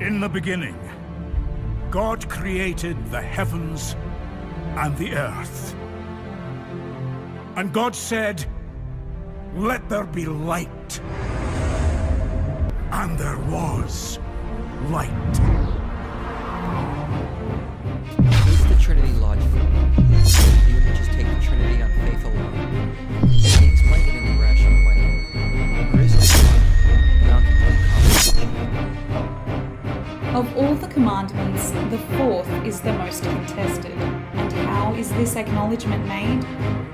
In the beginning, God created the heavens and the earth. And God said, "Let there be light." And there was light. Is the Trinity logical? Do you just take the Trinity on faith alone? Can we explain it in a rational way? Or is it beyond complete comprehension? Of all the commandments, the fourth is the most contested. And how is this acknowledgement made?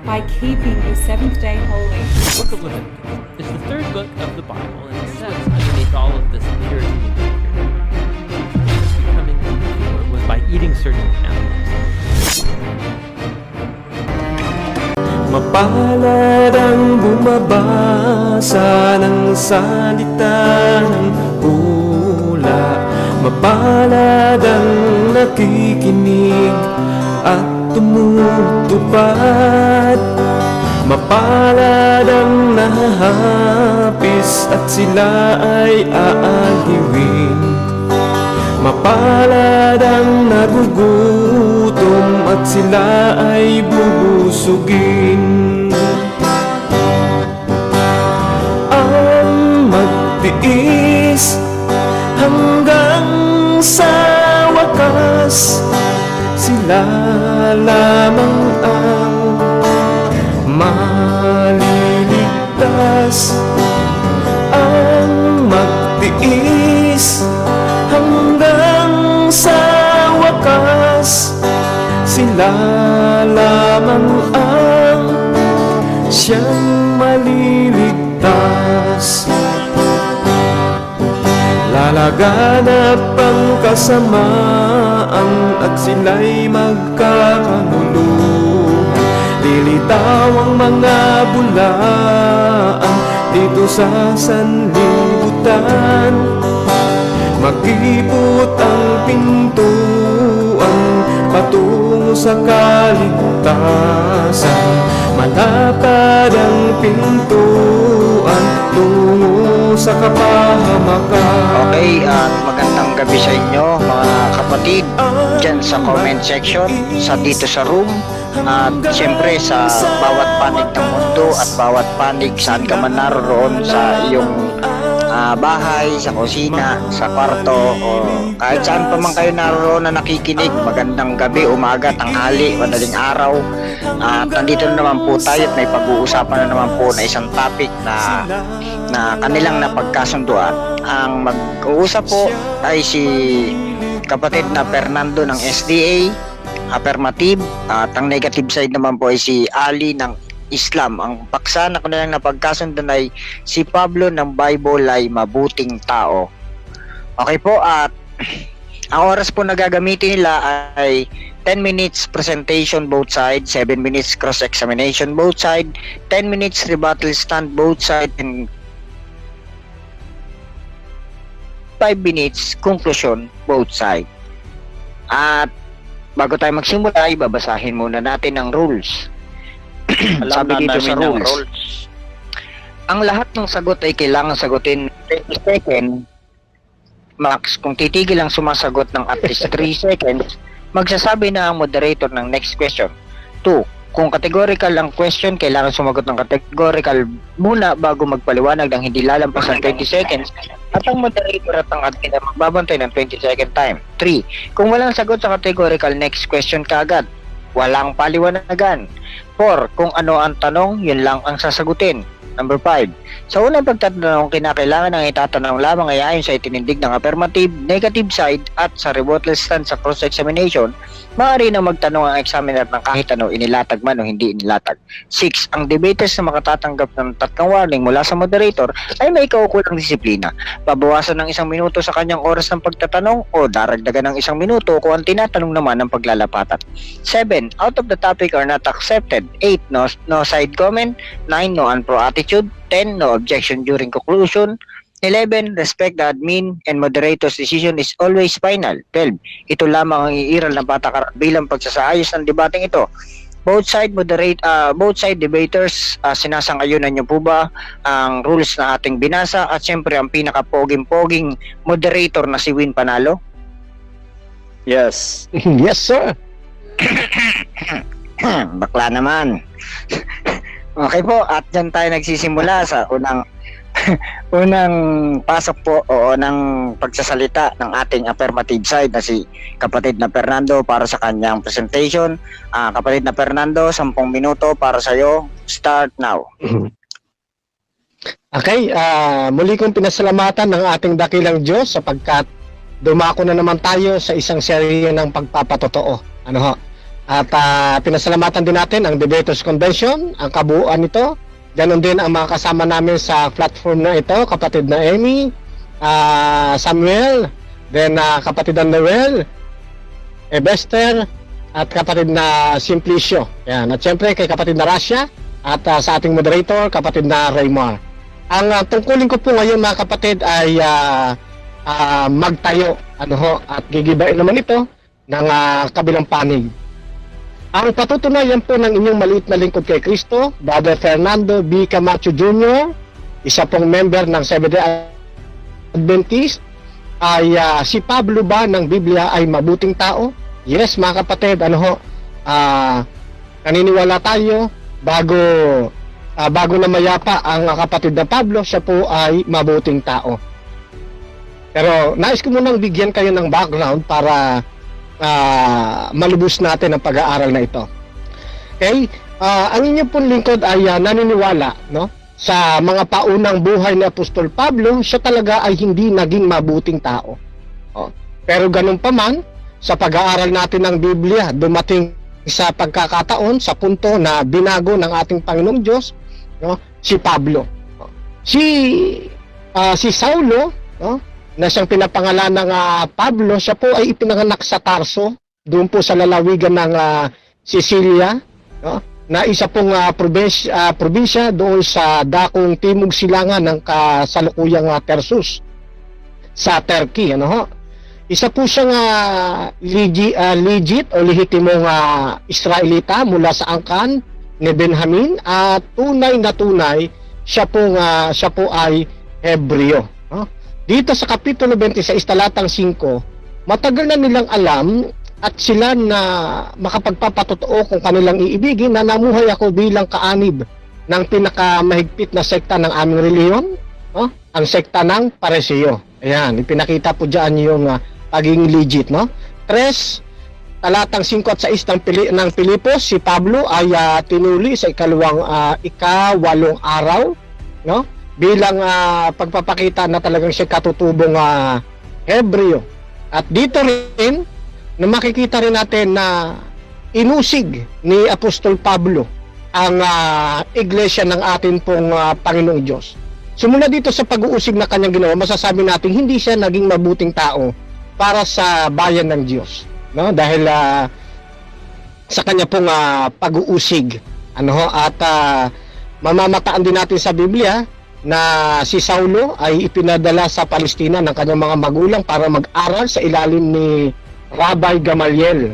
By keeping the seventh day holy. The book of Leviticus is the third book of the Bible, and it says underneath all of this purity and becoming pure was by eating certain animals. Mapalad ang bumabasa ng salita ng hula. Mapalad ang nakikinig at tumutupad. Mapalad ang nahahapis at sila ay aaliwin. Mapalad ang nagugutom at sila ay bubusugin. Ang magtiis hanggang sa wakas, sila lamang ang maliligtas. Ang magtiis hanggang sa wakas, sila lamang ang siyang maliligtas. Lalaganap ang kasamaan at sila'y magkakaguluhan. Lilitaw ang mga bulaan dito sa sanlibutan. Mag-ipot ang pintuan patungo sa kaligtasan. Malapad ang pintuan tungo sa kapahamakan. Okay, at magandang gabi sa inyo mga kapatid dyan sa comment section, sa dito sa room, at siyempre sa bawat panig ng mundo at bawat panig saan ka man naroon sa iyong bahay, sa kusina, sa kwarto, o kahit saan pa man kayo naroon na nakikinig. Magandang gabi, umaga, tanghali, madaling araw. At nandito na naman po tayo at may pag-uusapan na naman po na isang topic na kanilang napagkasunduan. Ang mag-uusap po ay si kapatid na Fernando ng SDA, affirmative, at ang negative side naman po ay si Ali ng Islam. Ang paksa na kanilang napagkasunduan ay si Pablo ng Bible ay mabuting tao. Okay po, at ang oras po na gagamitin nila ay 10 minutes presentation both sides, 7 minutes cross-examination both side, 10 minutes rebuttal stand both side, and 5 minutes conclusion both side. At bago tayo magsimula, ibabasahin muna natin ang rules. Sabi dito sa rules, ang lahat ng sagot ay kailangan sagutin 20 seconds max. Kung titigil ang sumasagot ng at least 3 seconds, magsasabi na ang moderator ng next question. 2. Kung categorical ang question, kailangan sumagot ng categorical muna bago magpaliwanag ng hindi lalampas ng 20 seconds, at ang moderator at ang admin ay magbabantay ng 20 second time. 3. Kung walang sagot sa categorical, next question kaagad. Walang paliwanagan. 4. Kung ano ang tanong, yun lang ang sasagutin. Number 5. Sa unang pagtatanong, kinakailangan ang itatanong lamang ay ayon sa itinindig ng affirmative, negative side, at sa rebuttal stand sa cross-examination. Maaari na magtanong ang examiner ng kahit ano, inilatag man o hindi inilatag. 6. Ang debaters na makatatanggap ng 3 warning mula sa moderator ay may kaukulang disiplina. Babawasan ng 1 minuto sa kanyang oras ng pagtatanong o daragdagan ng 1 minuto kung ang tinatanong naman ng paglalapatan. 7. Out of the topic are not accepted. 8. No side comment. 9. No unpro attitude. 10. No objection during conclusion. 11. Respect the admin and moderator's decision is always final. 12. Ito lamang ang iiral na patakaran bilang pagsasaayos ng debating ito. both side debaters, sinasang-ayunan niyo po ba ang rules na ating binasa at syempre ang pinaka-poging-poging moderator na si Win Panalo? Yes. Yes, sir. Bakla naman. Okay po, at dyan tayo nagsisimula sa unang pasok po o unang pagsasalita ng ating affirmative side na si kapatid na Fernando para sa kanyang presentation. Kapatid na Fernando, 10 minuto para sa iyo. Start now. Okay, muli kong pinasalamatan ng ating dakilang Diyos sapagkat dumako na naman tayo sa isang serye ng pagpapatotoo. Ano ho? At pinasalamatan din natin ang Debaters Convention, ang kabuuan nito. Ganon din ang mga kasama namin sa platform na ito, kapatid na Amy, Samuel, then kapatid na Noel, Bester, at kapatid na Simplicio. Yan. At syempre kay kapatid na Rasha at sa ating moderator, kapatid na Raymar. Ang tungkulin ko po ngayon mga kapatid ay magtayo at gigibain naman ito ng kabilang panig. Ang patutunayan po ng inyong maliit na lingkod kay Kristo, Brother Fernando B. Camacho Jr., isa pong member ng Seventh-day Adventist, ay si Pablo ba ng Biblia ay mabuting tao? Yes mga kapatid, naniniwala tayo bago na mayapa ang kapatid na Pablo, siya po ay mabuting tao. Pero nais ko munang bigyan kayo ng background para malubos natin ang pag-aaral na ito. Okay? Ang inyong pong lingkod ay naniniwala sa mga paunang buhay ni Apostol Pablo, siya talaga ay hindi naging mabuting tao. Pero ganun pa man, sa pag-aaral natin ng Biblia, dumating sa pagkakataon, sa punto na binago ng ating Panginoong Diyos, si Pablo. Si Saulo, na siyang pinapangalan ng Pablo, siya po ay ipinanganak sa Tarso, doon po sa lalawigan ng Sicilia, na isa pong probinsya doon sa dakong timog silangan ng kasalukuyang Tarsus sa Turkey. Isa po siyang legit o lehitimong Israelita mula sa angkan ni Benjamin, at tunay na tunay siya po ay Hebreo. Dito sa Kapitulo 26, talatang 5, matagal na nilang alam at sila na makapagpapatotoo kung kanilang iibigin na namuhay ako bilang kaanib ng pinakamahigpit na sekta ng aming reliyon, ang sekta ng Pariseo. Ayan, ipinakita po dyan yung pagiging legit. 3, talatang 5 at 6 ng Pilipos, si Pablo ay tinuli sa ikawalong araw, bilang pagpapakita na talagang siya katutubong Hebreo. At dito rin na makikita rin natin na inusig ni Apostol Pablo ang iglesia ng atin pong Panginoong Diyos. Simula dito sa pag-uusig na kanyang ginawa, masasabi natin hindi siya naging mabuting tao para sa bayan ng Diyos, dahil sa kanya pong pag-uusig. At mamamataan din natin sa Biblia na si Saulo ay ipinadala sa Palestina ng kanyang mga magulang para mag-aral sa ilalim ni Rabbi Gamaliel.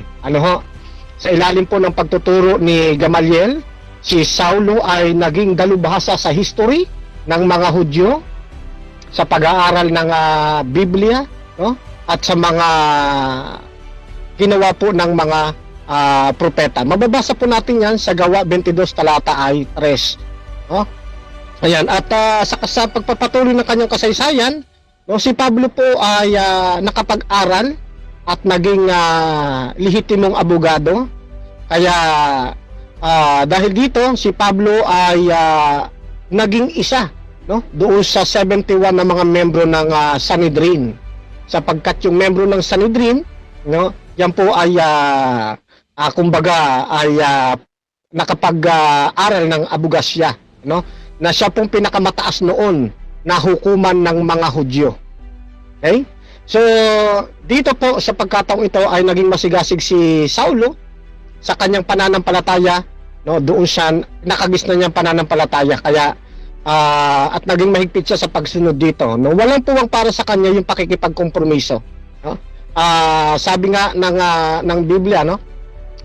Sa ilalim po ng pagtuturo ni Gamaliel, si Saulo ay naging dalubhasa sa history ng mga Hudyo, sa pag-aaral ng Biblia, at sa mga ginawa po ng mga propeta. Mababasa po natin yan sa Gawa 22 talata ay 3. Ayan, at sa pagpapatuloy ng kanyang kasaysayan, si Pablo po ay nakapag-aral at naging lehitimong abogado. Kaya dahil dito, si Pablo ay naging isa doon sa 71 na mga membro ng Sanhedrin. Sapagkat yung membro ng Sanhedrin, yan po ay kumbaga ay nakapag-aral ng abogasya, na siya pong pinakamataas noon na hukuman ng mga Hudyo. Okay? So, dito po sa pagkataong ito ay naging masigasig si Saulo sa kanyang pananampalataya, doon siya nakagis na niyang pananampalataya, kaya at naging mahigpit siya sa pagsunod dito. Walang puwang para sa kanya yung pakikipagkompromiso. Sabi nga ng Biblia,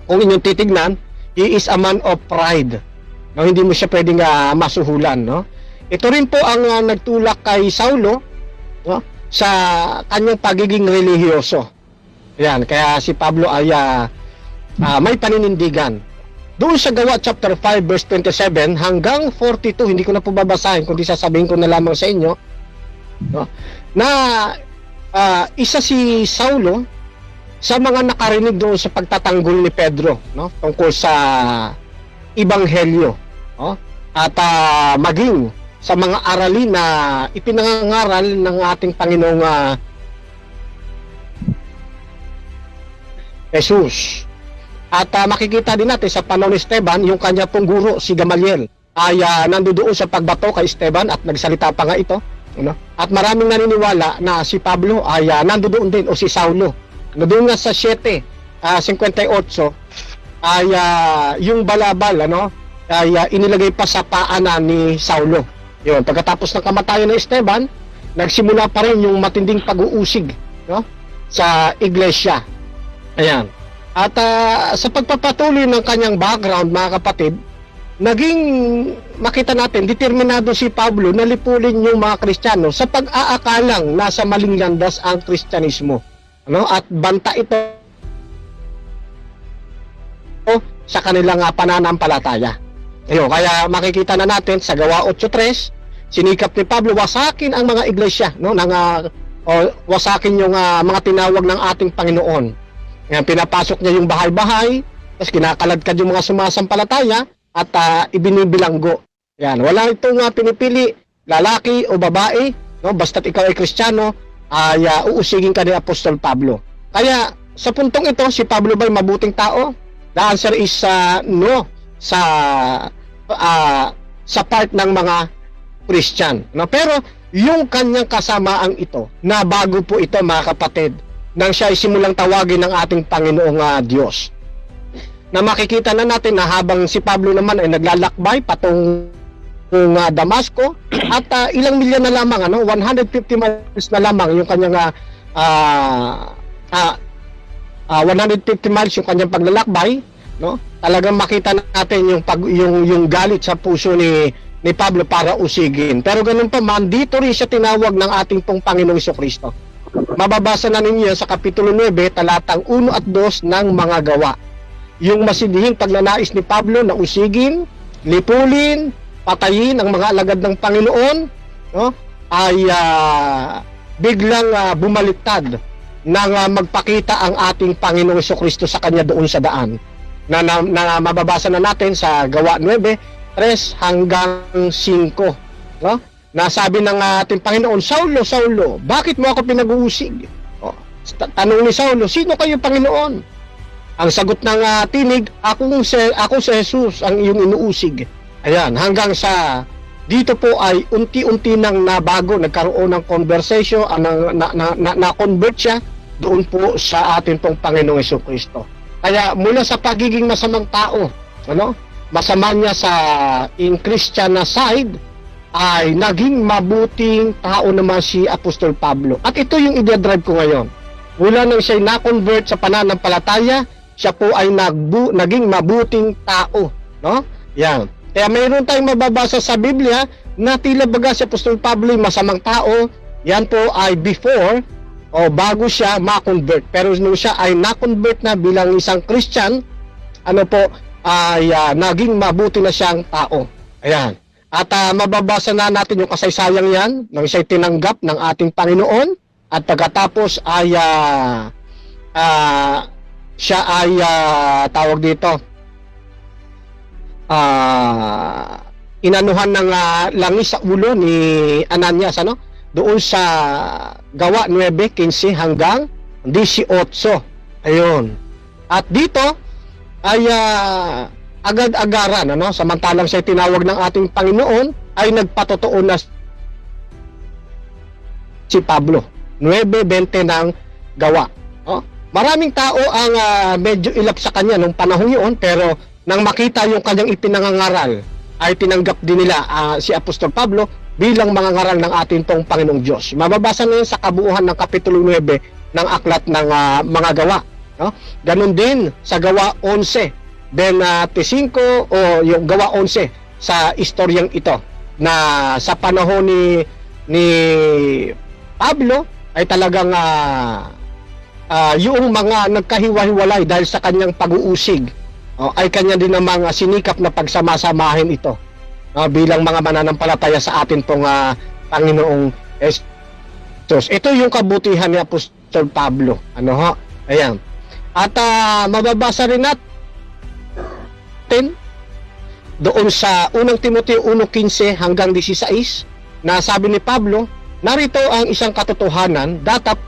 kung inyong titignan, He is a man of pride. No, hindi mo siya pwedeng masuhulan, no? Ito rin po ang nagtulak kay Saulo, no, sa kanyang pagiging relihiyoso. Yan, kaya si Pablo ay may paninindigan. Doon sa Gawa chapter 5 verse 27 hanggang 42, hindi ko na po babasahin kundi sasabihin ko na lamang sa inyo, no, na isa si Saulo sa mga nakarinig doon sa pagtatanggol ni Pedro, no, tungkol sa ebanghelyo, no, at maging sa mga aralin na ipinangangaral ng ating Panginoong Jesus. At makikita din natin sa panahon ni Esteban, yung kanya pong guro, si Gamaliel, ay nandoon sa pagbato kay Esteban at nagsalita pa nga ito. Ano? At maraming naniniwala na si Pablo ay nandoon din, o si Saulo. Doon nga sa 7:58 ay yung balabal ay inilagay pa sa paanan ni Saulo. Yun, pagkatapos ng kamatayan ni Esteban, nagsimula pa rin yung matinding pag-uusig, no, sa iglesia. Ayan. At sa pagpapatuloy ng kanyang background, mga kapatid, naging makita natin, determinado si Pablo na lipulin yung mga Kristiyano sa pag-aakalang nasa maling landas ang Kristyanismo. Ano? At banta ito sa kanilang pananampalataya. Ayun, kaya makikita na natin sa Gawa 8:3, sinikap ni Pablo wasakin ang mga iglesia, no, wasakin yung mga tinawag ng ating Panginoon. Yan, pinapasok niya yung bahay-bahay, tapos kinakaladkad yung mga sumasampalataya at ibinibilanggo. Yan, wala itong pinipili, lalaki o babae, no, basta't ikaw ay Kristiyano, ay uusigin ka ni Apostol Pablo. Kaya sa puntong ito, si Pablo ba'y mabuting tao? The answer is no, sa part ng mga Christian, no? Pero yung kanyang kasamaang ito, na bago po ito, mga kapatid, nang siya ay simulang tawagin ng ating Panginoong Diyos, na makikita na natin na habang si Pablo naman ay naglalakbay patungong Damasco, at ilang milya na lamang, 150 miles na lamang yung kanyang 150 miles yung kanyang paglalakbay, no? Talagang makita natin yung galit sa puso ni Pablo para usigin. Pero ganun pa man, dito rin siya tinawag ng ating pong Panginoong Jesucristo. Mababasa na ninyo sa Kapitulo 9, talatang 1 at 2 ng mga gawa. Yung masidihing pagnanais ni Pablo na usigin, lipulin, patayin ang mga alagad ng Panginoon, no, ay biglang bumaliktad nang magpakita ang ating Panginoong Jesucristo sa kanya doon sa daan. Na mababasa na natin sa Gawa 9:3 hanggang 5, no? Nasabi ng ating Panginoon, Saulo, Saulo, bakit mo ako pinag-uusig? Tanong ni Saulo, sino kayo, Panginoon? Ang sagot ng tinig, ako si Jesus ang iyong inuusig. Ayan, hanggang sa dito po ay unti-unti nang nabago, nagkaroon ng conversation, na-convert siya doon po sa ating pong Panginoong Jesucristo. Kaya mula sa pagiging masamang tao, masama niya sa in Christian na side, ay naging mabuting tao naman si Apostol Pablo. At ito yung i-drive ko ngayon. Mula nang siya'y na-convert sa pananampalataya, siya po ay naging mabuting tao, no? Yan. Kaya mayroon tayong mababasa sa Biblia na tila baga si Apostol Pablo ay masamang tao. Yan po ay before o bago siya ma-convert. Pero nung siya ay na-convert na bilang isang Christian, ay naging mabuti na siyang tao. Ayan. At mababasa na natin yung kasaysayang yan nang siya'y tinanggap ng ating Panginoon, at pagkatapos ay siya ay tawag dito, inanuhan ng langis sa ulo ni Ananias, doon sa Gawa 9:15 hanggang 18. Ayun. At dito ay agad-agaran, samantalang siya tinawag ng ating Panginoon, ay nagpatotoo na si Pablo. 9:20 ng Gawa. Maraming tao ang medyo ilap sa kanya nung panahon yun, pero nang makita yung kanyang ipinangangaral, ay tinanggap din nila si Apostol Pablo bilang mangangaral ng ating pong Panginoong Diyos. Mababasa na yun sa kabuuan ng Kapitulo 9 ng Aklat ng Mga Gawa. Ganon din sa Gawa 11, 25 o yung gawa 11 sa istoryang ito na sa panahon ni Pablo ay talagang yung mga nagkahiwa-hiwalay dahil sa kanyang pag-uusig ay kanya din namang sinikap na pagsamasamahin ito bilang mga mananampalataya sa atin pong Panginoong Jesus. Ito yung kabutihan ni Apostol Pablo. Ano ho? Ayan. At mababasa rin natin doon sa unang Timoteo 1:15 hanggang 16 na sabi ni Pablo, narito ang isang katotohanan, dapat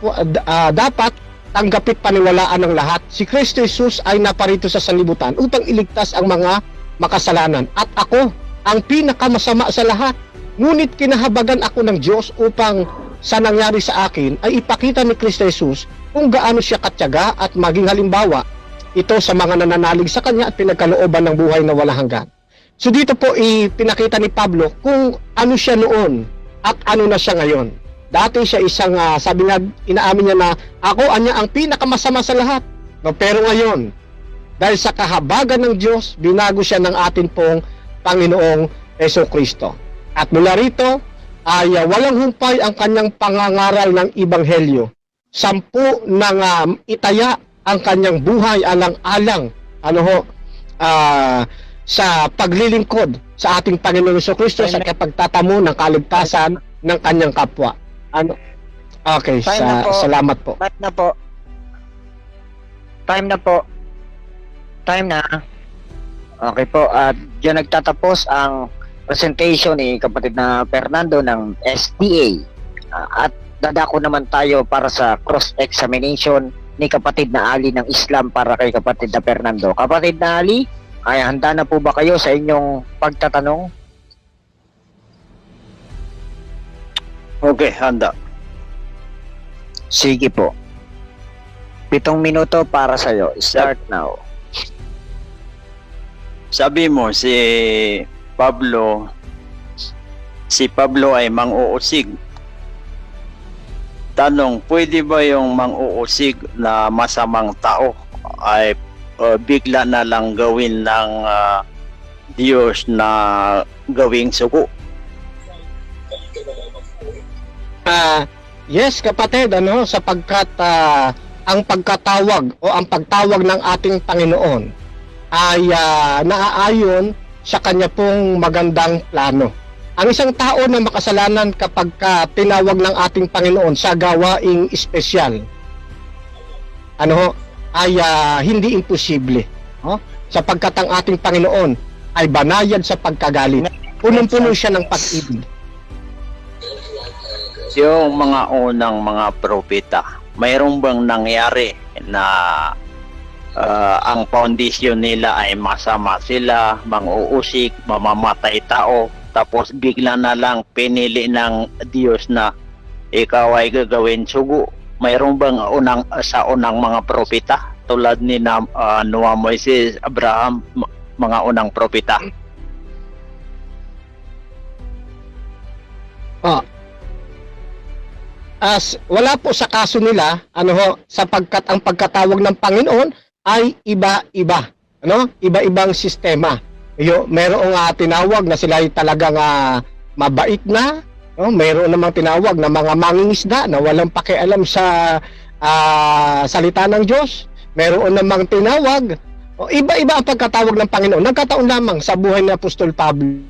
tanggapit paniwalaan ng lahat. Si Kristo Jesus ay naparito sa sanlibutan upang iligtas ang mga makasalanan. At ako, ang pinakamasama sa lahat. Ngunit kinahabagan ako ng Diyos upang sa nangyari sa akin ay ipakita ni Kristo Jesus kung gaano siya katyaga at maging halimbawa ito sa mga nananalig sa Kanya at pinagkalooban ng buhay na walang hanggan. So dito po ipinakita ni Pablo kung ano siya noon at ano na siya ngayon. Dati siya isang, sabi nga, inaamin niya na ako anya ang pinakamasama sa lahat. No, pero ngayon, dahil sa kahabagan ng Diyos, binago siya ng atin pong Panginoong Jesucristo. At mula rito, ay walang humpay ang kanyang pangangaral ng Ebanghelyo. 10 nang itaya ang kanyang buhay alang-alang sa paglilingkod sa ating Panginoong Jesucristo sa kapagtatamo ng kaligtasan ng kanyang kapwa. Okay, salamat po. Time na. Okay po, at diyan nagtatapos ang presentation ni kapatid na Fernando ng SDA. At dadako naman tayo para sa cross-examination ni kapatid na Ali ng Islam para kay kapatid na Fernando. Kapatid na Ali, ay handa na po ba kayo sa inyong pagtatanong? Okay, handa. Sige po. 7 minuto para sa'yo. Start now. Sabi mo si Pablo ay mang-uusig. Tanong, pwede ba yung mang-uusig na masamang tao ay bigla na lang gawin ng Diyos na gawing sugo? Yes, kapatid, sapagkat ang pagkatawag o ang pagtawag ng ating Panginoon ay naaayon sa kanya pong magandang plano. Ang isang tao na makasalanan kapag tinawag ng ating Panginoon sa gawaing espesyal, ay hindi imposible. Sapagkat ang ating Panginoon ay banayad sa pagkagalit. Punong-puno siya ng pag-ibig. Yung mga unang mga propeta, mayroon bang nangyari na ang foundation nila ay masama sila, mang-uusik, mamamatay tao, tapos bigla na lang pinili ng Diyos na ikaw ay gagawin sugo? Mayroon bang sa unang mga propeta tulad ni Noah, Moises, Abraham, mga unang propeta? Wala po sa kaso nila, sapagkat ang pagkatawag ng Panginoon ay iba-iba, iba-ibang sistema. Mayroong tinawag na sila ay talagang mabait na, mayroon namang tinawag na mga mangingisda na walang pakialam sa salita ng Diyos. Mayroon namang tinawag, iba-iba ang pagkatawag ng Panginoon. Nagkataon lamang sa buhay ni Apostol Pablo.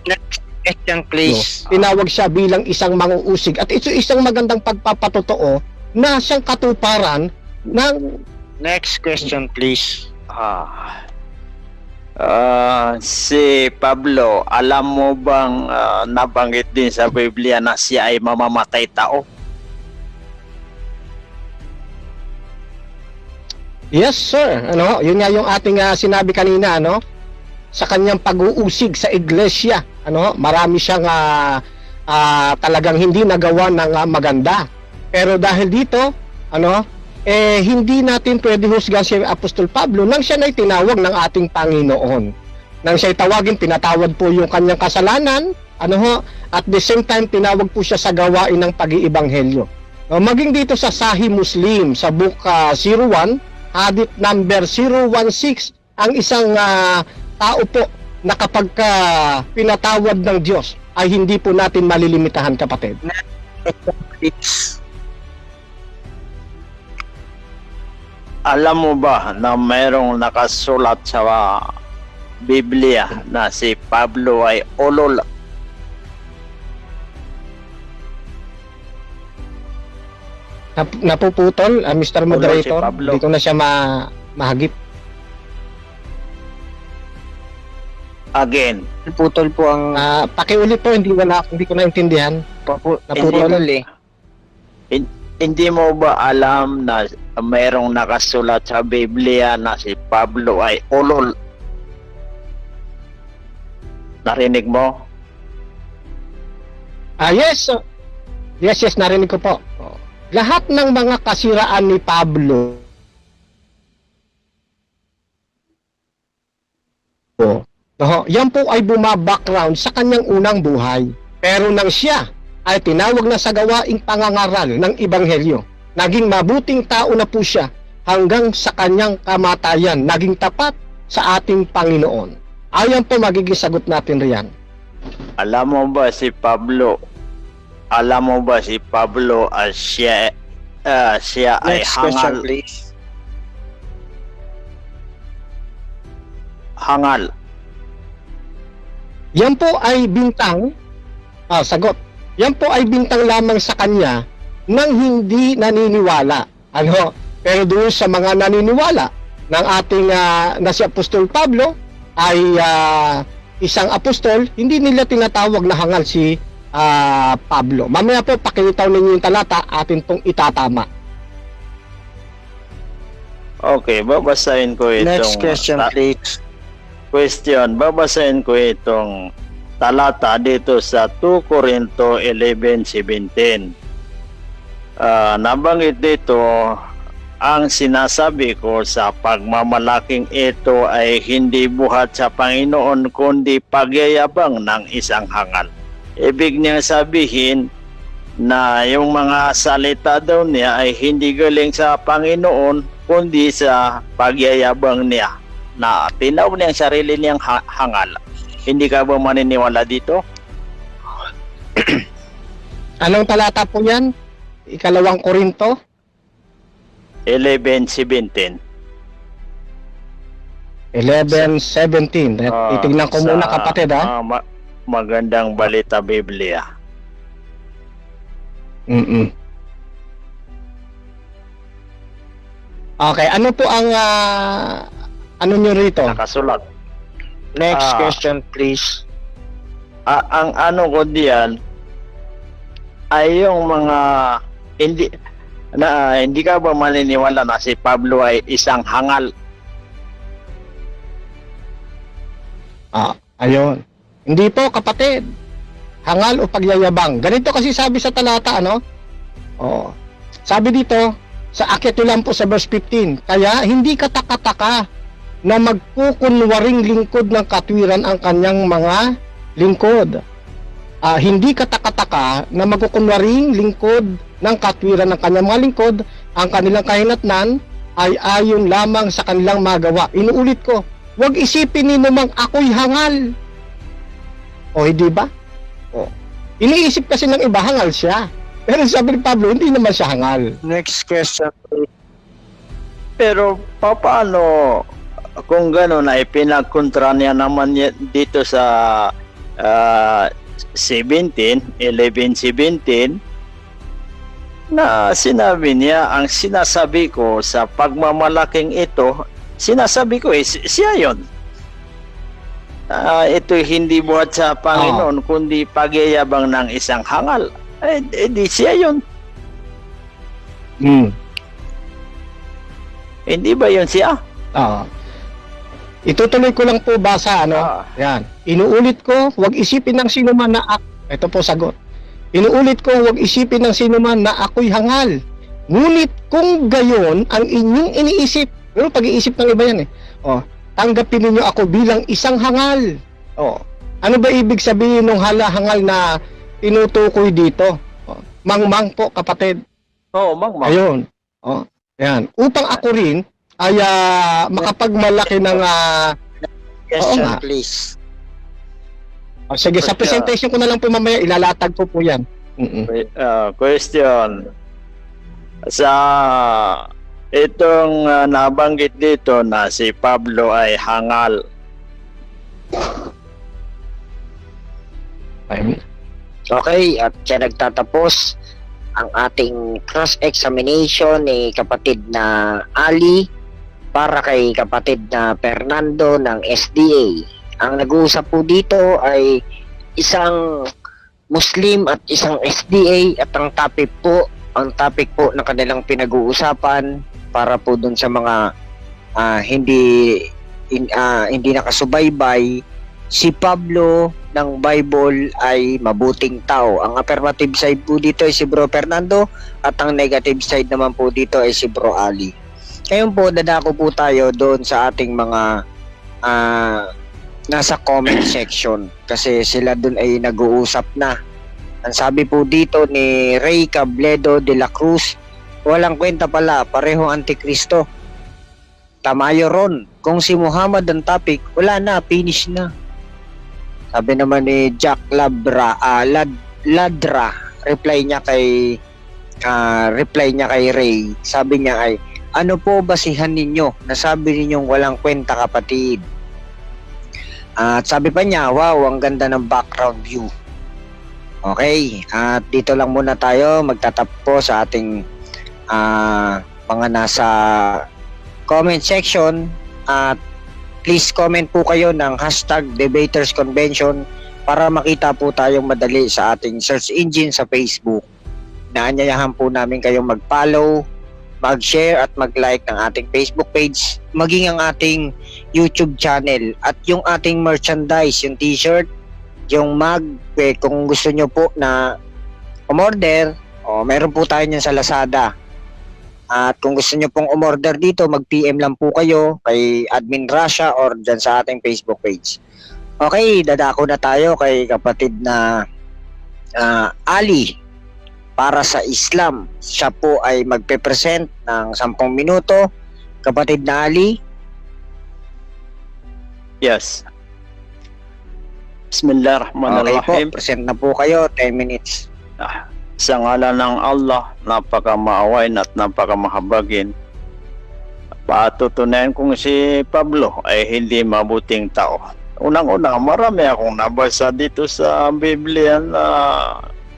Next question, please. Tinawag siya bilang isang mang-uusig at ito isang magandang pagpapatotoo na siyang katuparan ng... Next question, please. Si Pablo, alam mo bang nabanggit din sa Biblia na siya ay mamamatay tao? Yes, sir. Yun nga yung ating sinabi kanina, sa kanyang pag-uusig sa iglesia, marami siyang talagang hindi nagawa ng maganda. Pero dahil dito, hindi natin pwede husgan si Apostol Pablo nang siya na'y tinawag ng ating Panginoon. Nang siya'y tawagin, pinatawad po yung kanyang kasalanan, at the same time, tinawag po siya sa gawain ng pag-iibanghelyo. Maging dito sa Sahih Muslim, sa book 01, hadith number 016, ang isang tao po na kapag pinatawad ng Diyos ay hindi po natin malilimitahan, kapatid. Alam mo ba na mayroong nakasulat sa Biblia na si Pablo ay ulol? Napuputol, Mr. Moderator. Si Pablo. Hindi ko na siya mahagip. Again, Putol po ang Pakiulit po, hindi ko naintindihan. Naputol. eh. hindi mo ba alam na mayroong nakasulat sa Biblia na si Pablo ay ulol? Narinig mo? Yes. Yes, narinig ko po. Lahat ng mga kasiraan ni Pablo yan po ay bumabackground sa kanyang unang buhay. Pero nang siya ay tinawag na sa gawaing pangangaral ng Ebanghelyo, naging mabuting tao na po siya hanggang sa kanyang kamatayan, naging tapat sa ating Panginoon. Ayan po magiging sagot natin riyan. Alam mo ba si Pablo siya ay Next question, hangal? please. Hangal. Yan po ay bintang, sagot. Yan po ay bintang lamang sa kanya nang hindi naniniwala. Pero doon sa mga naniniwala ng ating na si Apostol Pablo ay isang apostol, hindi nila tinatawag na hangal si Pablo. Mamaya po pakilitaw ninyo yung talata, atin pong itatama. Okay, babasahin ko itong Next question, please. question. Babasahin ko itong talata dito sa 2 Corinto 11:17. Nabanggit dito, ang sinasabi ko sa pagmamalaking ito ay hindi buhat sa Panginoon kundi pagyayabang ng isang hangal. Ibig niyang sabihin na yung mga salita daw niya ay hindi galing sa Panginoon kundi sa pagyayabang niya, na tinawag niya ang sarili niyang hangal. Hindi ka ba maniniwala dito? Anong talata po yan? 2 Korinto 11:17. 11:17. Titignan ko muna, kapatid, magandang balita Biblia. Okay, ano po ang ano nyo rito? Nakasulat. Next question, please. Ang ano ko diyan ay yung mga hindi ka ba maniniwala na si Pablo ay isang hangal? Ayun. Hindi po, kapatid. Hangal o pagyayabang. Ganito kasi sabi sa talata, sabi dito, sa akyat lang po sa verse 15, kaya hindi kataka-taka na magkukunwaring lingkod ng katwiran ang kanyang mga lingkod. Hindi kataka-taka na magkukunwaring lingkod ng katwiran ng kanyang mga lingkod, ang kanilang kahinatnan ay ayon lamang sa kanilang magawa. Inuulit ko, huwag isipin ni namang ako'y hangal. Hindi ba? Iniisip kasi ng iba hangal siya. Pero sabi ni Pablo, hindi naman siya hangal. Next question, please. Pero paano kung gano'n ay pinagkontra niya naman dito sa 11:17 na sinabi niya, ang sinasabi ko sa pagmamalaking ito, sinasabi ko siya yun. Ito hindi buhat sa Panginoon kundi pagyayabang ng isang hangal. Di siya yun. Hindi ba yun siya? Itutuloy ko lang po basa, Yan. Inuulit ko, huwag isipin ng sino man na ito po sagot. Inuulit ko, huwag isipin ng sino man na ako'y hangal. Ngunit kung gayon ang inyong iniisip, pero pag-iisip ng iba yan tanggapin niyo ako bilang isang hangal. Ano ba ibig sabihin ng hangal na tinutukoy dito? Mangmang po, kapatid. Mangmang. Ayun. Yan. Upang ako rin ay makapagmalaki ng Question, nga. please. sige, sa presentation ko na lang po mamaya, ilalatag ko po yan. Question. Sa itong nabanggit dito na si Pablo ay hangal. Okay, at siya nagtatapos ang ating cross-examination ni kapatid na Ali para kay kapatid na Fernando ng SDA. Ang nag-uusap po dito ay isang Muslim at isang SDA at ang topic po ng kanilang pinag-uusapan para po dun sa mga hindi nakasubaybay, si Pablo ng Bible ay mabuting tao. Ang affirmative side po dito ay si Bro Fernando at ang negative side naman po dito ay si Bro Ali. Ngayon po, dadako po tayo doon sa ating mga nasa comment section kasi sila doon ay nag-uusap na. Ang sabi po dito ni Ray Cabledo de la Cruz, walang kwenta pala, pareho antikristo. Tamayo ron, kung si Muhammad ang topic, wala na, finish na. Sabi naman ni Jack Ladra, reply niya kay Ray. Sabi niya ay, ano po basihan ninyo? Nasabi ninyong walang kwenta, kapatid. At sabi pa niya, wow, ang ganda ng background view. Okay, at dito lang muna tayo magtatapos sa ating mga nasa comment section. At please comment po kayo ng #DebatorsConvention para makita po tayong madali sa ating search engine sa Facebook. Naanyayahan po namin kayong mag-follow, mag-share at mag-like ng ating Facebook page, maging ang ating YouTube channel at yung ating merchandise, yung t-shirt, yung mug, kung gusto nyo po na umorder, meron po tayo nyan sa Lazada. At kung gusto nyo pong umorder dito, mag-PM lang po kayo kay Admin Rasha or dyan sa ating Facebook page. Okay, dadako na tayo kay kapatid na Ali para sa Islam. Siya po ay magpe-present ng 10 minuto. Kapatid na Ali. Yes. Okay Bismillahirrahmanirrahim. po, present na po kayo, 10 minutes. Sa ngalan ng Allah, napakamaawain at napakamahabagin. Patutunayan kung si Pablo ay hindi mabuting tao. Unang-una, marami akong nabasa dito sa Biblia na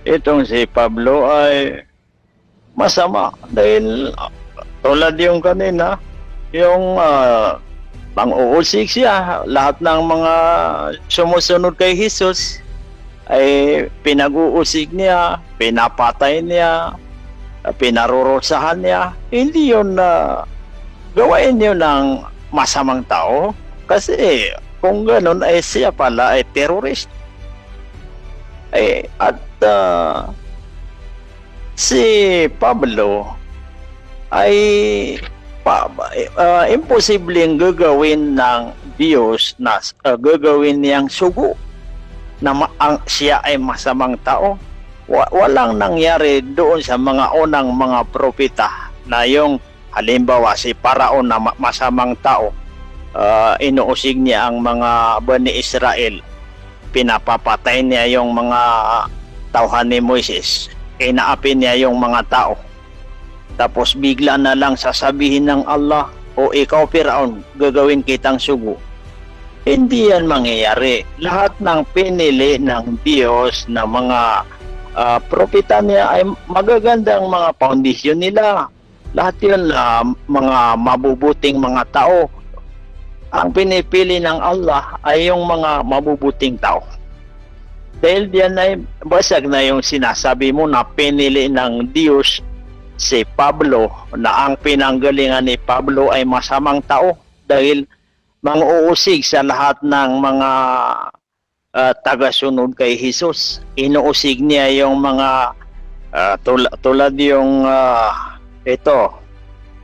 itong si Pablo ay masama. Dahil tulad yung kanina, yung pang-uusik siya, lahat ng mga sumusunod kay Jesus ay pinag-uusig niya, pinapatay niya, pinarurusahan niya. Hindi yun gawain yun ng masamang tao kasi kung ganun ay siya pala ay terrorist. At si Pablo ay imposibleng gagawin ng Diyos na gagawin niyang sugo na siya ay masamang tao. Walang nangyari doon sa mga unang mga propeta na yung halimbawa si Paraon na masamang tao, inuusig niya ang mga Bani Israel, pinapapatay niya yung mga tauhan ni Moises, inaapi niya yung mga tao, tapos bigla na lang sasabihin ng Allah, o ikaw Firaon, gagawin kitang sugo. Hindi yan mangyayari. Lahat ng pinili ng Diyos na mga propeta niya ay magagandang mga foundation nila. Lahat yun mga mabubuting mga tao. Ang pinipili ng Allah ay yung mga mabubuting tao. Dahil diyan ay basag na yung sinasabi mo na pinili ng Diyos si Pablo, na ang pinanggalingan ni Pablo ay masamang tao dahil mang-uusig sa lahat ng mga tagasunod kay Jesus. Inuusig niya yung mga tulad yung ito,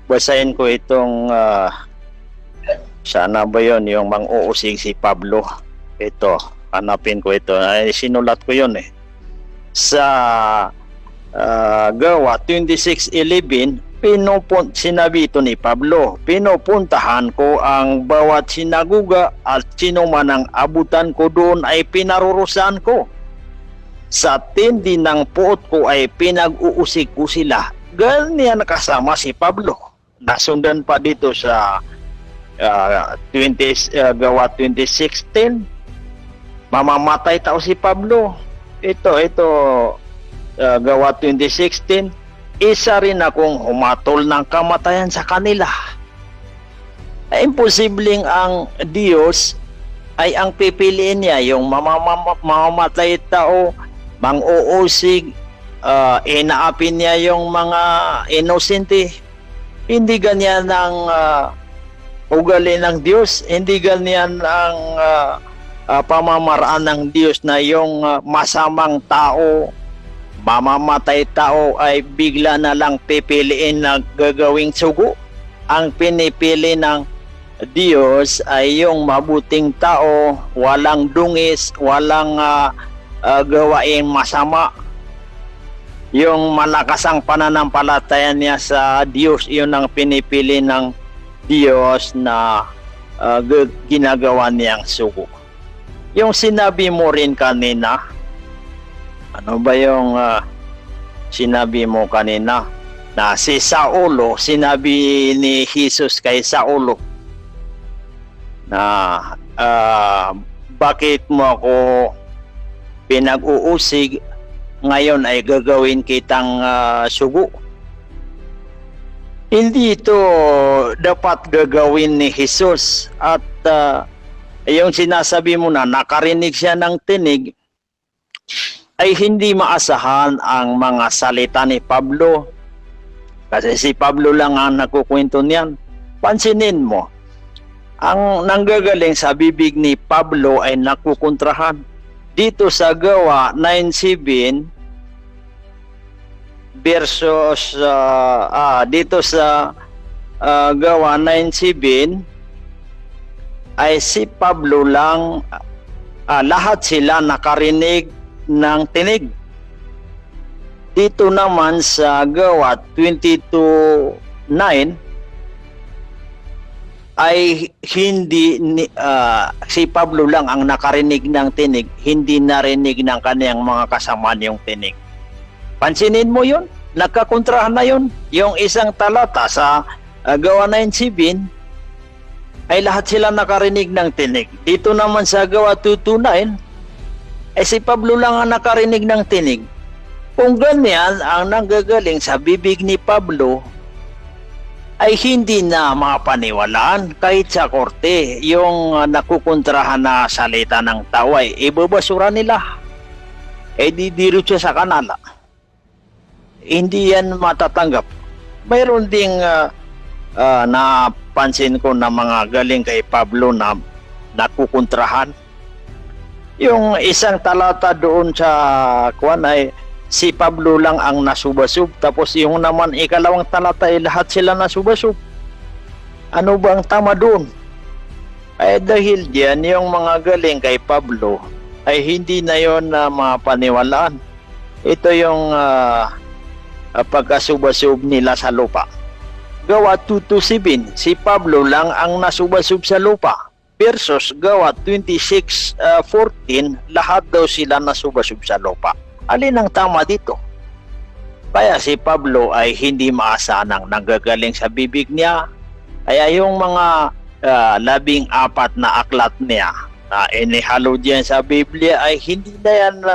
basahin ko itong sana ba yun yung mang-uusig si Pablo. Ito, hanapin ko ito, ay sinulat ko yun sa Gawa 26:11, sinabi ito ni Pablo, pinupuntahan ko ang bawat sinaguga at sino man ang abutan ko doon ay pinarurusahan ko. Sa tindi ng puot ko ay pinag-uusig ko sila. Ganyan kasama si Pablo. Nasundan pa dito sa Gawa 20:16. Mamamatay tao si Pablo. Ito Gawa 20:16. Isa rin akong humatol ng kamatayan sa kanila. Imposibleng ang Diyos ay ang pipiliin niya, yung mamamatay tao, mang-uusig, inaapin niya yung mga inosente. Hindi ganyan ang ugali ng Diyos, hindi ganyan ang pamamaraan ng Diyos na yung masamang tao, mamamatay tao ay bigla na lang pipiliin na gagawing sugo. Ang pinipili ng Diyos ay yung mabuting tao, walang dungis, walang gawain masama. Yung malakas ang pananampalataya niya sa Diyos, yun ang pinipili ng Diyos na ginagawa niyang sugo. Yung sinabi mo rin kanina, ano ba yung sinabi mo kanina? Na si Saulo, sinabi ni Jesus kay Saulo na bakit mo ako pinag-uusig, ngayon ay gagawin kitang sugo. Hindi ito dapat gagawin ni Jesus. At yung sinasabi mo na nakarinig siya ng tinig, ay hindi maasahan ang mga salita ni Pablo. Kasi si Pablo lang ang nakukwento niyan. Pansinin mo, ang nanggagaling sa bibig ni Pablo ay nakukontrahan. Dito sa Gawa 9:7 versus dito sa Gawa 9:7 ay si Pablo lang, lahat sila nakarinig ng tinig. Dito naman sa Gawa 22:9 ay hindi si Pablo lang ang nakarinig ng tinig, hindi narinig ng kaniyang mga kasamaan yung tinig. Pansinin mo yun, nagkakontrahan na yun. Yung isang talata sa Gawa 9:7 ay lahat sila nakarinig ng tinig. Dito naman sa Gawa 2:9 ay si Pablo lang ang nakarinig ng tinig. Kung ganyan ang nanggagaling sa bibig ni Pablo, ay hindi na mapaniwalaan kahit sa korte. Yung nakukontrahan na salita ng tao ay ibabasura nila. Didiretso sa kanala. Hindi yan matatanggap. Mayroon ding napansin ko na mga galing kay Pablo na nakukontrahan. Yung isang talata doon sa kuwan ay si Pablo lang ang nasubasub, tapos yung naman ikalawang talata ay lahat sila nasubasub. Ano bang tama doon? Ay dahil diyan yung mga galing kay Pablo ay hindi na yon na mapaniwalaan. Ito yung pagkasubasub nila sa lupa. Gawa 2:7, si Pablo lang ang nasubasub sa lupa. Versus Gawa 26:14, lahat daw sila nasubasub sa lupa. Alin ang tama dito? Kaya si Pablo ay hindi maasahan ng nanggagaling sa bibig niya. Kaya yung mga 14 na aklat niya na inihalo diyan sa Biblia ay hindi na yan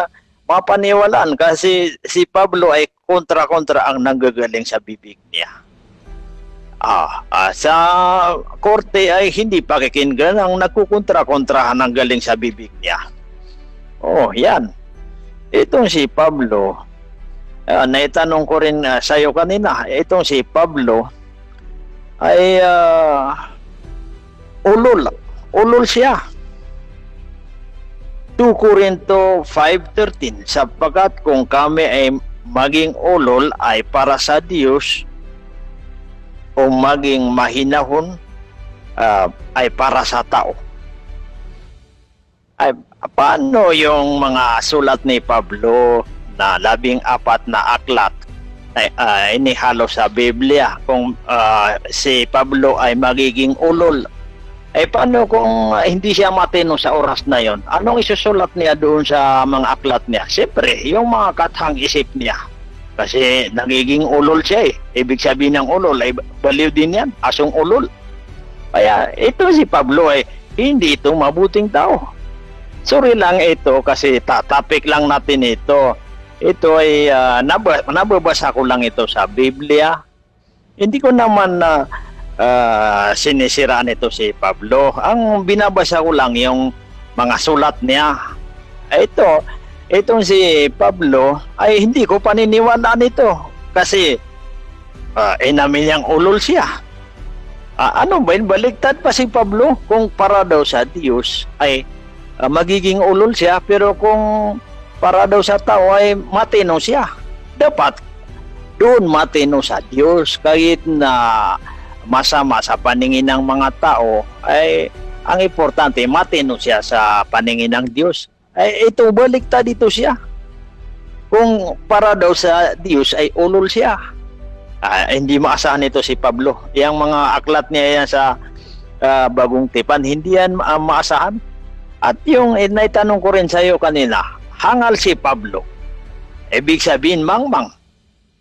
mapaniwalaan kasi si Pablo ay kontra-kontra ang nanggagaling sa bibig niya. Sa korte ay hindi pakikinggan ang nagkukontra-kontrahan ng galing sa bibig niya. Yan. Itong si Pablo, naitanong ko rin sa iyo kanina, itong si Pablo ay ulol siya. 2 Corinto 5:13, sapagkat kung kami ay maging ulol ay para sa Diyos, o maging mahinahon ay para sa tao. Ay paano yung mga sulat ni Pablo na 14 na aklat inihalo sa Biblia kung si Pablo ay magiging ulol. Paano kung hindi siya matino sa oras na yon? Anong isusulat niya doon sa mga aklat niya? Siyempre, yung mga kathang isip niya. Kasi nagiging ulol siya eh. Ibig sabihin ng ulol ay baliw din yan. Asong ulol. Kaya ito si Pablo ay hindi ito mabuting tao. Sorry lang ito kasi topic lang natin ito. Ito ay nababasa ko lang ito sa Biblia. Hindi ko naman sinisiraan ito si Pablo. Ang binabasa ko lang yung mga sulat niya. Itong si Pablo ay hindi ko paniniwalaan ito kasi inamin niyang ulol siya. Ano ba yun? Baligtad pa si Pablo kung para daw sa Diyos ay magiging ulol siya, pero kung para daw sa tao ay matino siya. Dapat doon matino sa Diyos kahit na masama sa paningin ng mga tao, ay ang importante matino siya sa paningin ng Diyos. Ito baliktad dito siya. Kung para daw sa Diyos ay ulol siya. Hindi maasahan ito si Pablo. Yang mga aklat niya yan sa Bagong Tipan, hindi yan maasahan. At yung naitanong ko rin sa iyo kanina, hangal si Pablo. Ibig sabihin, mangmang.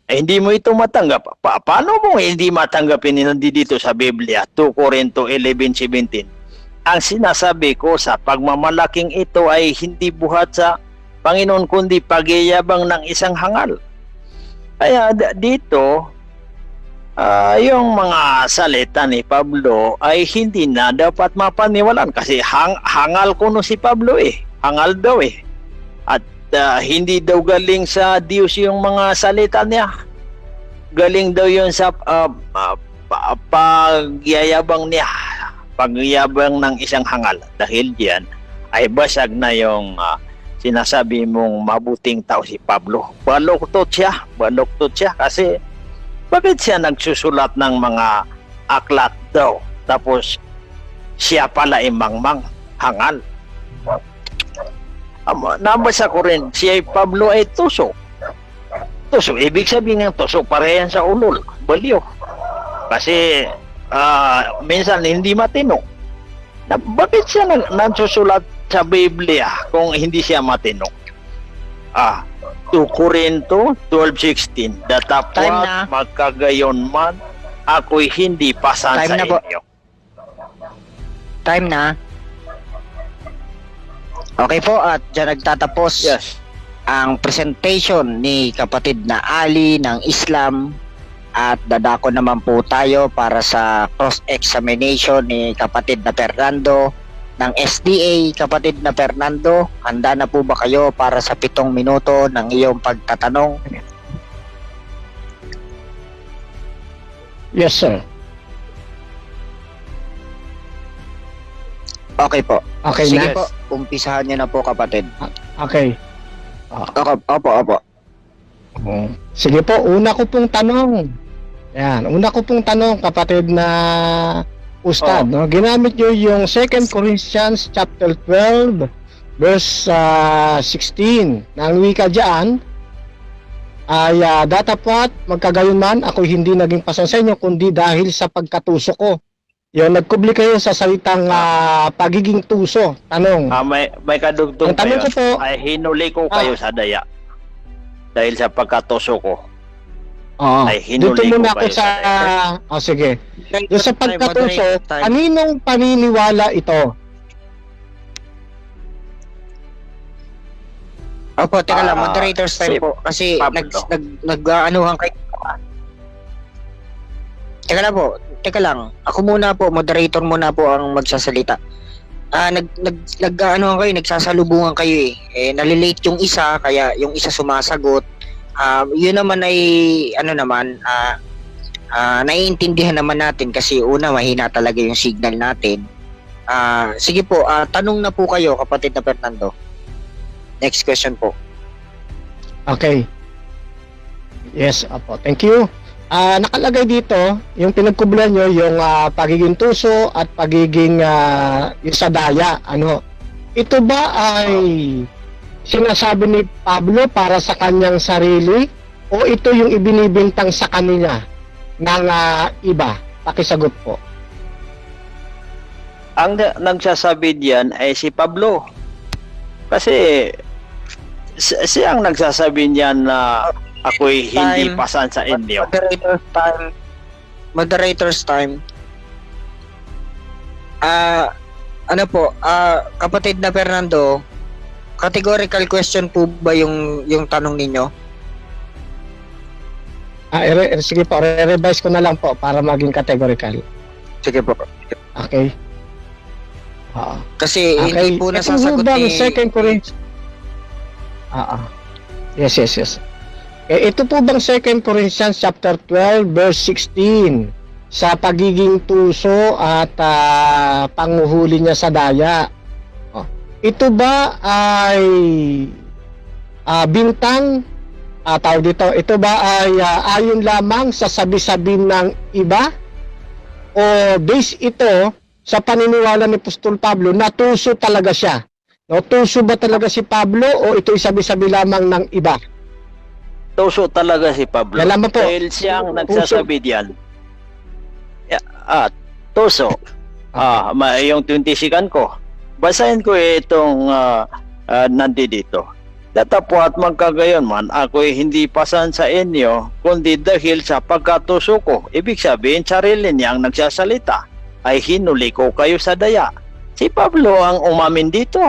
Hindi mo ito matanggap. Paano mo hindi matanggapin dito sa Biblia? 2 Corinto 11:17. Ang sinasabi ko sa pagmamalaking ito ay hindi buhat sa Panginoon kundi pagyayabang ng isang hangal. Kaya dito, yung mga salita ni Pablo ay hindi na dapat mapaniwalaan kasi hangal kuno si Pablo eh. Hangal daw eh. At hindi daw galing sa Diyos yung mga salita niya. Galing daw yun sa pagyayabang niya. Pagyayabang ng isang hangal. Dahil diyan ay basag na yung sinasabi mong mabuting tao si Pablo. Baluktot siya kasi bakit siya nagsusulat ng mga aklat daw? Tapos siya pala ay mangmang, hangal. Nabasa ko rin, si Pablo ay tusok. Tusok, ibig sabihin ng tusok, parehan sa ulol, baliw. Kasi minsan hindi matino. Bakit siya nagsusulat sa Biblia kung hindi siya matino? 2 Corinto 12:16. Datapwat magkagayon man, ako'y hindi pasan sa inyo. Time na. Okay po, at dyan nagtatapos ang presentation ni kapatid na Ali ng Islam, at dadako naman po tayo para sa cross-examination ni kapatid na Fernando ng SDA. Kapatid na Fernando, handa na po ba kayo para sa 7 minuto ng iyong pagtatanong? Yes, sir. Okay po. Okay, sige next. po, umpisahan niyo na po kapatid. Okay. Opo. Sige po, una ko pong tanong. Yan, una ko pong tanong, kapatid na Ustad, no? Ginamit nyo yung 2 Corinthians chapter 12 verse 16. Nang wika diyan ay datapwat magkagayon man ako hindi naging pasan sa inyo kundi dahil sa pagkatuso ko. Yun, nagkubli kayo sa salitang pagiging tuso. Tanong. May kadugtong ang tanong kayo. ko po, ay hinuli ko kayo sa daya. Dahil sa pagkatuso ko. Ay hinuli dito ko muna ako kayo sa daya. sige. Doon sa pagkatuso, kaninong paniniwala ito? Opo, teka lang, moderators time si po. Kasi Pablo. nag-anuhan kayo. Teka lang. Ako muna po, moderator muna po ang magsasalita. Nag-anuhan kayo, nagsasalubungan kayo eh. Nalilate yung isa, kaya yung isa sumasagot. Yun naman ay, naiintindihan naman natin kasi una, mahina talaga yung signal natin. Sige po, tanong na po kayo, kapatid na Fernando. Next question po. Okay. Yes, apo. Thank you. Nakalagay dito, yung pinagkublan nyo, yung pagiging tuso at pagiging yung sa daya. Ito ba ay sinasabi ni Pablo para sa kanyang sarili o ito yung ibinibintang sa kanila ng iba? Pakisagot po. Ang nagsasabi diyan ay si Pablo. Kasi siya ang nagsasabi niyan na ako'y hindi Time. pasan sa inyo. Moderator's time. Ano po, kapatid na Fernando, categorical question po ba yung tanong ninyo? Sige po, re-revise ko na lang po para maging categorical. Sige po. Okay. Kasi Okay. hindi po nasasagot Ito ni... bang 2 Corinthians? Yes. Ito po bang 2 Corinthians chapter 12 verse 16 sa pagiging tuso at panguhuli niya sa daya? Ito ba ay bintang tawag dito? Ito ba ay ayon lamang sa sabi-sabi ng iba? O base ito sa paniniwala ni Apostol Pablo na tuso talaga siya? No, tuso ba talaga si Pablo o ito'y sabi-sabi lamang ng iba? Tuso talaga si Pablo. Kailangan po. Dahil siyang nagsasabi diyan. Tuso. Yung 22 ko. Basahin ko itong nandito. Datapwat magkagayon man, ako'y hindi pasan sa inyo, kundi dahil sa pagkatuso ko. Ibig sabihin, sarili niya ang nagsasalita. Ay hinuli ko kayo sa daya. Si Pablo ang umamin dito.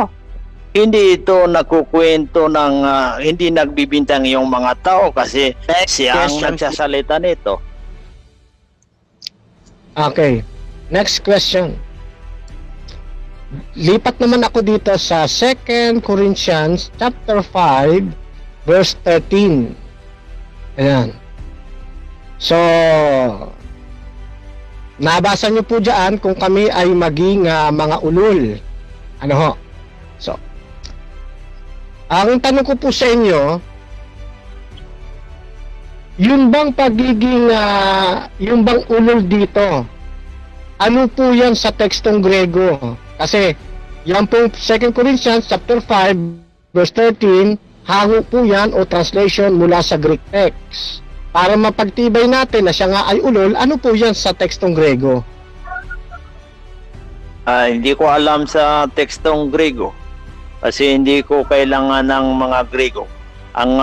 Hindi ito nakukwento ng hindi nagbibintang yung mga tao kasi siya ang nagsasalita nito. Okay. Next question. Lipat naman ako dito sa 2 Corinthians chapter 5 verse 13. Ayan. So, nabasa niyo po dyan kung kami ay maging mga ulol. Ano ho? So, ang tanong ko po sa inyo, yung bang pagiging, yung bang ulol dito, ano po yan sa tekstong Grego? Kasi, yan po 2 Corinthians chapter 5 verse 13, hango po yan o translation mula sa Greek text. Para mapagtibay natin na siya nga ay ulol, ano po yan sa tekstong Grego? Hindi ko alam sa tekstong Grego kasi hindi ko kailangan ng mga Grego. Ang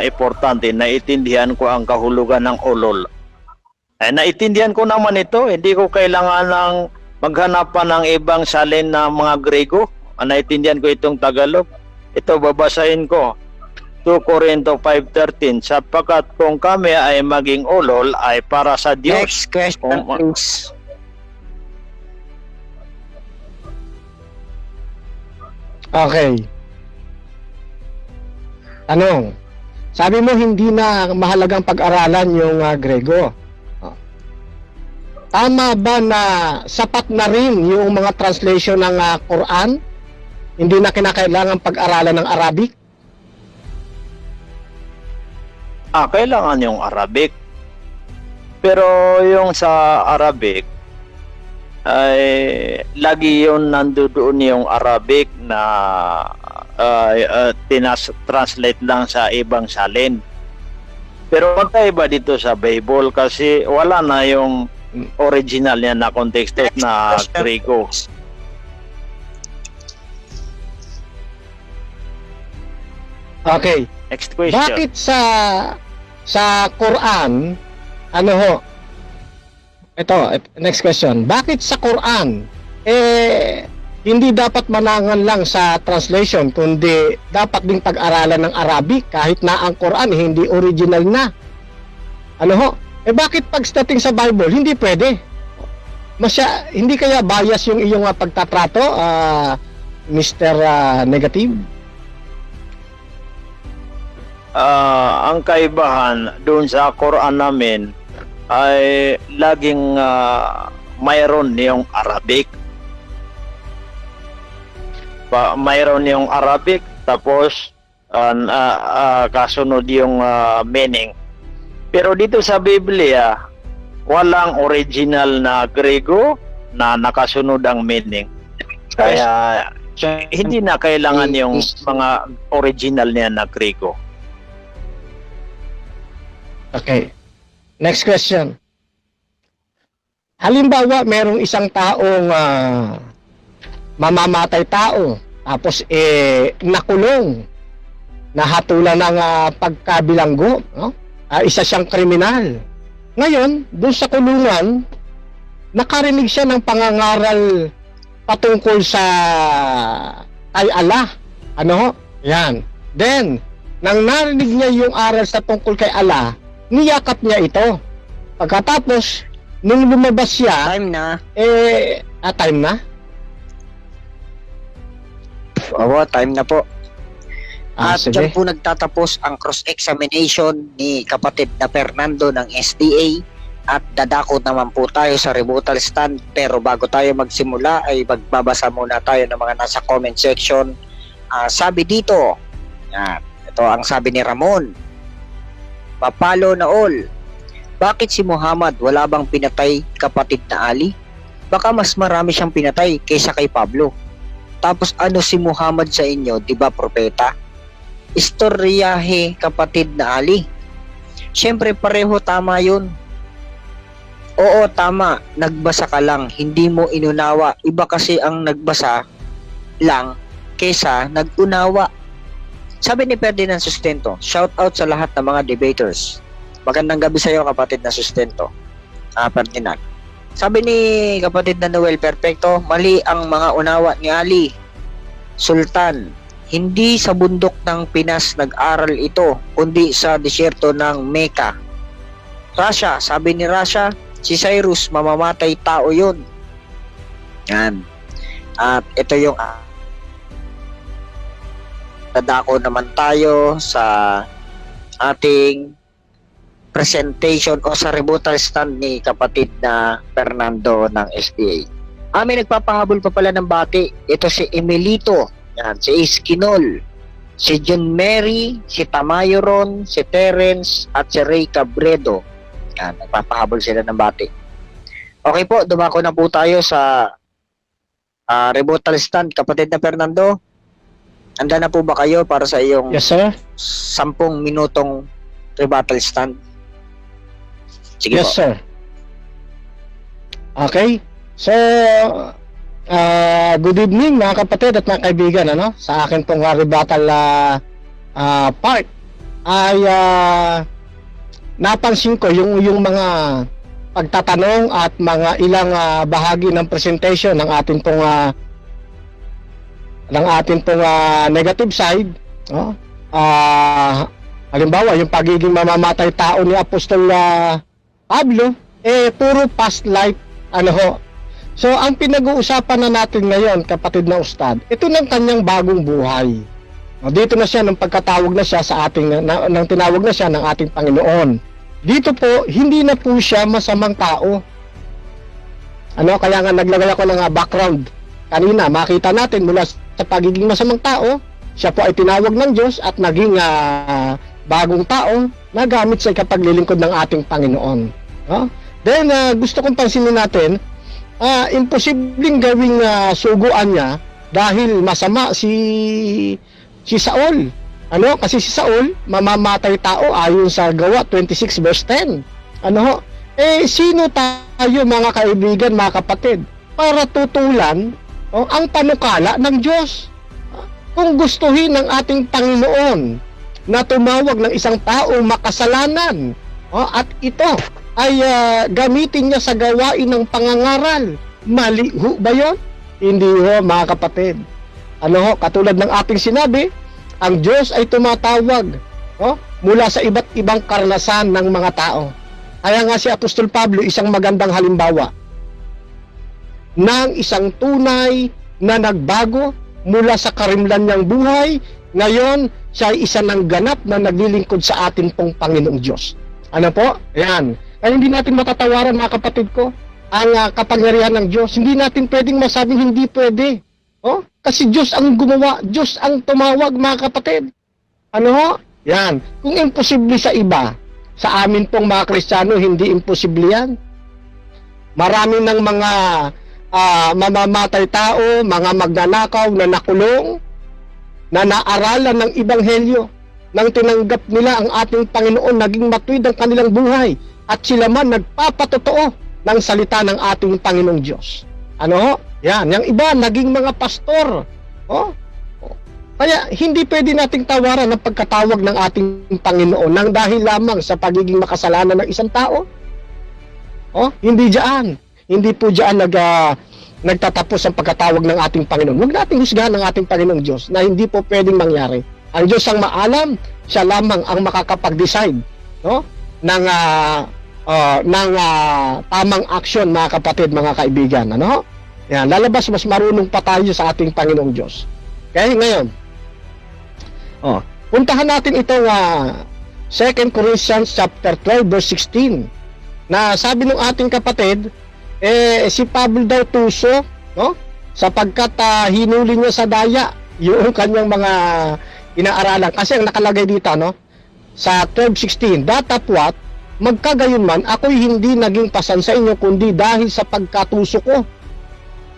importante, naiintindihan ko ang kahulugan ng ulol. Naiintindihan ko naman ito, hindi ko kailangan ng maghanap pa ng ibang salin na mga Grego. Naiintindihan ko itong Tagalog. Ito, babasahin ko. 2 Corinto 5:13, sapagkat kung kami ay maging ulol ay para sa Diyos. Next question, please. Okay. Tanong. Sabi mo hindi na mahalagang pag-aralan yung Grego. Tama ba na sapat na rin yung mga translation ng Quran? Hindi na kinakailangan pag-aralan ng Arabic? Kailangan yung Arabic. Pero yung sa Arabic ay lagi yun nandoon yung Arabic na translate lang sa ibang salin. Pero magkaiba dito sa Bible kasi wala na yung original niya na context na Grego. Okay. Next question. Bakit sa Quran, ano ho? Ito, next question. Bakit sa Quran, hindi dapat manangan lang sa translation, kundi dapat ding pag-aralan ng Arabic kahit na ang Quran hindi original na? Ano ho? Bakit pagdating sa Bible, hindi pwede? Hindi kaya bias yung iyong pagtatrato, Mr. Negative? Ang kaibahan doon sa Quran namin ay laging mayroon yung Arabic. Mayroon yung Arabic tapos kasunod yung meaning. Pero dito sa Biblia, walang original na Grego na nakasunod ang meaning. Kaya hindi na kailangan yung mga original niya na Grego. Okay. Next question. Halimbawa, merong isang taong mamamatay tao, tapos nakulong, nahatulan ng pagkabilanggo, no? Isa siyang kriminal. Ngayon, doon sa kulungan, nakarinig siya ng pangangaral patungkol sa kay Allah. Ano ho? Yan. Then, nang narinig niya yung aral sa tungkol kay Allah, niyakap niya ito. Pagkatapos, nung lumabas siya, Time na. time na? Oo, time na po. At Sige. dyan po nagtatapos ang cross-examination ni kapatid na Fernando ng SDA at dadako naman po tayo sa rebuttal stand. Pero bago tayo magsimula ay magbabasa muna tayo ng mga nasa comment section. Sabi dito, yan, ito ang sabi ni Ramon. Papalo na all. Bakit si Muhammad wala bang pinatay kapatid na Ali? Baka mas marami siyang pinatay kaysa kay Pablo. Tapos ano si Muhammad sa inyo, di ba propeta? Istoryahe kapatid na Ali. Siyempre pareho tama yun. Oo, tama. Nagbasa ka lang. Hindi mo inunawa. Iba kasi ang nagbasa lang kesa nag-unawa. Sabi ni Ferdinand Sustento, shout out sa lahat ng mga debaters. Magandang gabi sa iyo kapatid na Sustento. Ferdinand. Sabi ni kapatid na Noel Perfecto, mali ang mga unawa ni Ali. Sultan, hindi sa bundok ng Pinas nag-aral ito, kundi sa disyerto ng Mecca. Russia, sabi ni Russia, si Cyrus mamamatay tao yun. Yan. At ito yung dadako naman tayo sa ating presentation o sa rebuttal stand ni kapatid na Fernando ng SDA. May nagpapahabol pa pala ng bati. Ito si Emilito, yan, si Esquinol, si John Mary, si Tamayoron, si Terence at si Ray Cabredo. Yan, nagpapahabol sila ng bati. Okay po, dumako na po tayo sa rebuttal stand. Kapatid na Fernando, handa na po ba kayo para sa iyong Yes, sir. 10 minutong rebuttal stand? Sige Yes, po. sir. Okay. So, good evening mga kapatid at mga kaibigan, ano? Sa akin pong rebuttal part ay napansin ko yung mga pagtatanong at mga ilang bahagi ng presentation ng ating pong negative side, no? Halimbawa, yung pagiging mamamatay tao ni Apostol Pablo, puro past life, ano ho. So, ang pinag-uusapan na natin ngayon, kapatid na ustad, ito ng kanyang bagong buhay. No, dito na siya, nang pagkatawag na siya sa ating, nang tinawag na siya ng ating Panginoon. Dito po, hindi na po siya masamang tao. Ano, kaya nga naglagay ako ng background. Kanina, makita natin mula sa pagiging masamang tao, siya po ay tinawag ng Diyos at naging bagong tao na gamit sa ikapaglilingkod ng ating Panginoon. No? Then, gusto kong pansinin natin, imposibleng gawing suguan niya dahil masama si Saul. Ano? Kasi si Saul, mamamatay tao ayon sa Gawa 26 verse 10. Ano ho? Sino tayo mga kaibigan, mga kapatid, para tutulan ang panukala ng Diyos? Kung gustuhin ng ating Panginoon na tumawag ng isang tao makasalanan, at ito ay gamitin niya sa gawain ng pangangaral, mali ho ba yun? Hindi ho mga kapatid. Ano ho, katulad ng ating sinabi, ang Diyos ay tumatawag mula sa iba't ibang karanasan ng mga tao. Kaya nga si Apostol Pablo isang magandang halimbawa ng isang tunay na nagbago mula sa karimlan niyang buhay. Ngayon, siya ay isa ng ganap na naglilingkod sa atin pong Panginoong Diyos. Ano po? Ayan. Kaya hindi natin matatawaran mga kapatid ko ang kapangyarihan ng Diyos. Hindi natin pwedeng masabing hindi pwede. Kasi Diyos ang gumawa, Diyos ang tumawag mga kapatid. Ano ho? Yan. Kung imposible sa iba, sa amin pong mga Kristiyano, hindi imposible yan. Marami ng mga mamamatay tao, mga magnanakaw na nakulong, na naaralan ng Ebanghelyo. nang tinanggap nila ang ating Panginoon, naging matuwid ang kanilang buhay at sila man nagpapatotoo ng salita ng ating Panginoong Diyos. Ano ho? Yan, yung iba naging mga pastor. Oh? Kaya hindi pwede nating tawaran ang pagkatawag ng ating Panginoon nang dahil lamang sa pagiging makasalanan ng isang tao. Oh, hindi diyan. Hindi po diyan nagtatapos ang pagkatawag ng ating Panginoon. Huwag nating husgahan ng ating Panginoong Diyos na hindi po pwedeng mangyari. Ang Diyos ang maalam, siya lamang ang makakapag-decide, no? ng tamang action, mga kapatid, mga kaibigan. Ano? Yan, lalabas mas marunong pa tayo sa ating Panginoong Diyos. Okay, ngayon. Puntahan natin itong 2 Corinthians chapter 12 verse 16. Na sabi ng ating kapatid, si Pablo daw tuso, no? Sapagkat hinuli niya sa daya yung kanyang mga inaaralan. Kasi ang nakalagay dito, no? Sa 12:16, datapwat, magkagayon man, ako'y hindi naging pasan sa inyo, kundi dahil sa pagkatuso ko,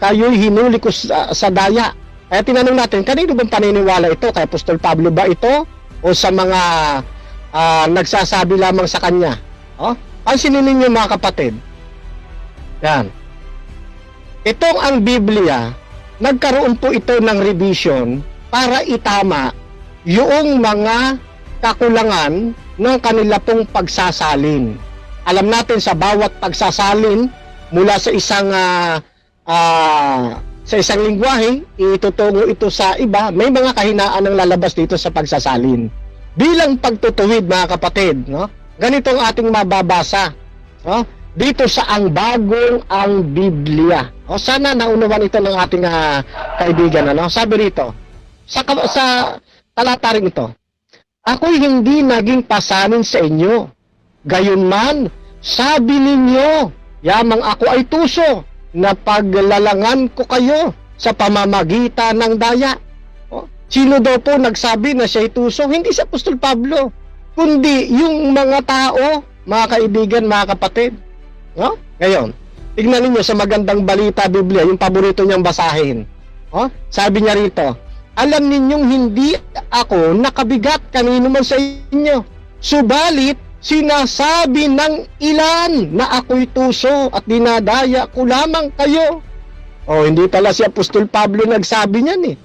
kayo'y hinuli ko sa daya. Kaya tinanong natin, kanino bang paniniwala ito? Kay Apostol Pablo ba ito? O sa mga nagsasabi lamang sa kanya? Pansinin ninyo, mga kapatid. Yan. Itong ang Biblia, nagkaroon po ito ng revision para itama yung mga kakulangan ng kanila pong pagsasalin. Alam natin sa bawat pagsasalin mula sa isang lingwahe, itutungo ito sa iba, may mga kahinaan ng lalabas dito sa pagsasalin. Bilang pagtutuwid, mga kapatid, no? Ganito ang ating mababasa, no? Dito sa ang bagong ang Biblia. Sana naunawan ito ng ating kaibigan. Ano? Sabi rito, sa talata rin ito, ako'y hindi naging pasanin sa inyo. Gayunman, sabi ninyo, yamang ako ay tuso, na paglalangan ko kayo sa pamamagitan ng daya. Sino daw po nagsabi na siya ay tuso? Hindi si Apostol Pablo, kundi yung mga tao, mga kaibigan, mga kapatid. Ngayon, tignan ninyo sa magandang balita Biblia, yung paborito niyang basahin. Sabi niya rito, alam ninyong hindi ako nakabigat kanino man sa inyo. Subalit, sinasabi ng ilan na ako'y tuso at dinadaya ko lamang kayo. Hindi pala si Apostol Pablo nagsabi niyan eh.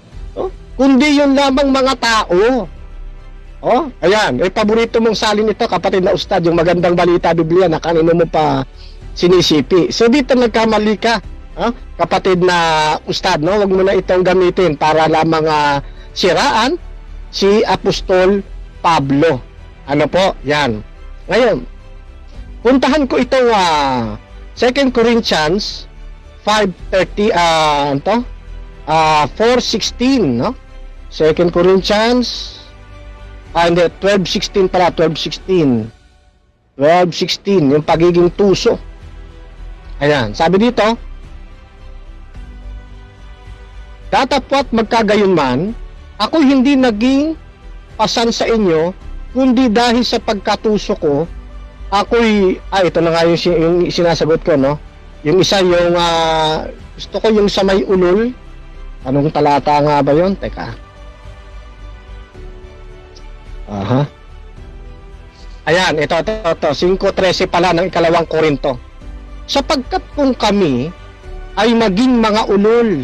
Kundi yun lamang mga tao. Ayan, paborito mong salin ito, kapatid na ustad, yung magandang balita Biblia na kanino mo pa sinisipi. So dito nagkamali ka, kapatid na ustad, no? Huwag mo na itong gamitin para lamang siraan si Apostol Pablo. Ano po? Yan. Ngayon, puntahan ko itong 2 Corinthians 4:16, no? 2 Corinthians 12:16 pala, 12:16, yung pagiging tuso. Ayan, sabi dito, datapwat magkagayon man, ako hindi naging pasan sa inyo, kundi dahil sa pagkatuso ko, ako'y, ito na nga yung sinasagot ko, no? Yung isa, yung, gusto ko yung sa may ulol. Anong talata nga ba yun? Teka. Ayan, ito, 5:13 pala ng 2 Korinto. Sapagkat kung kami ay maging mga ulol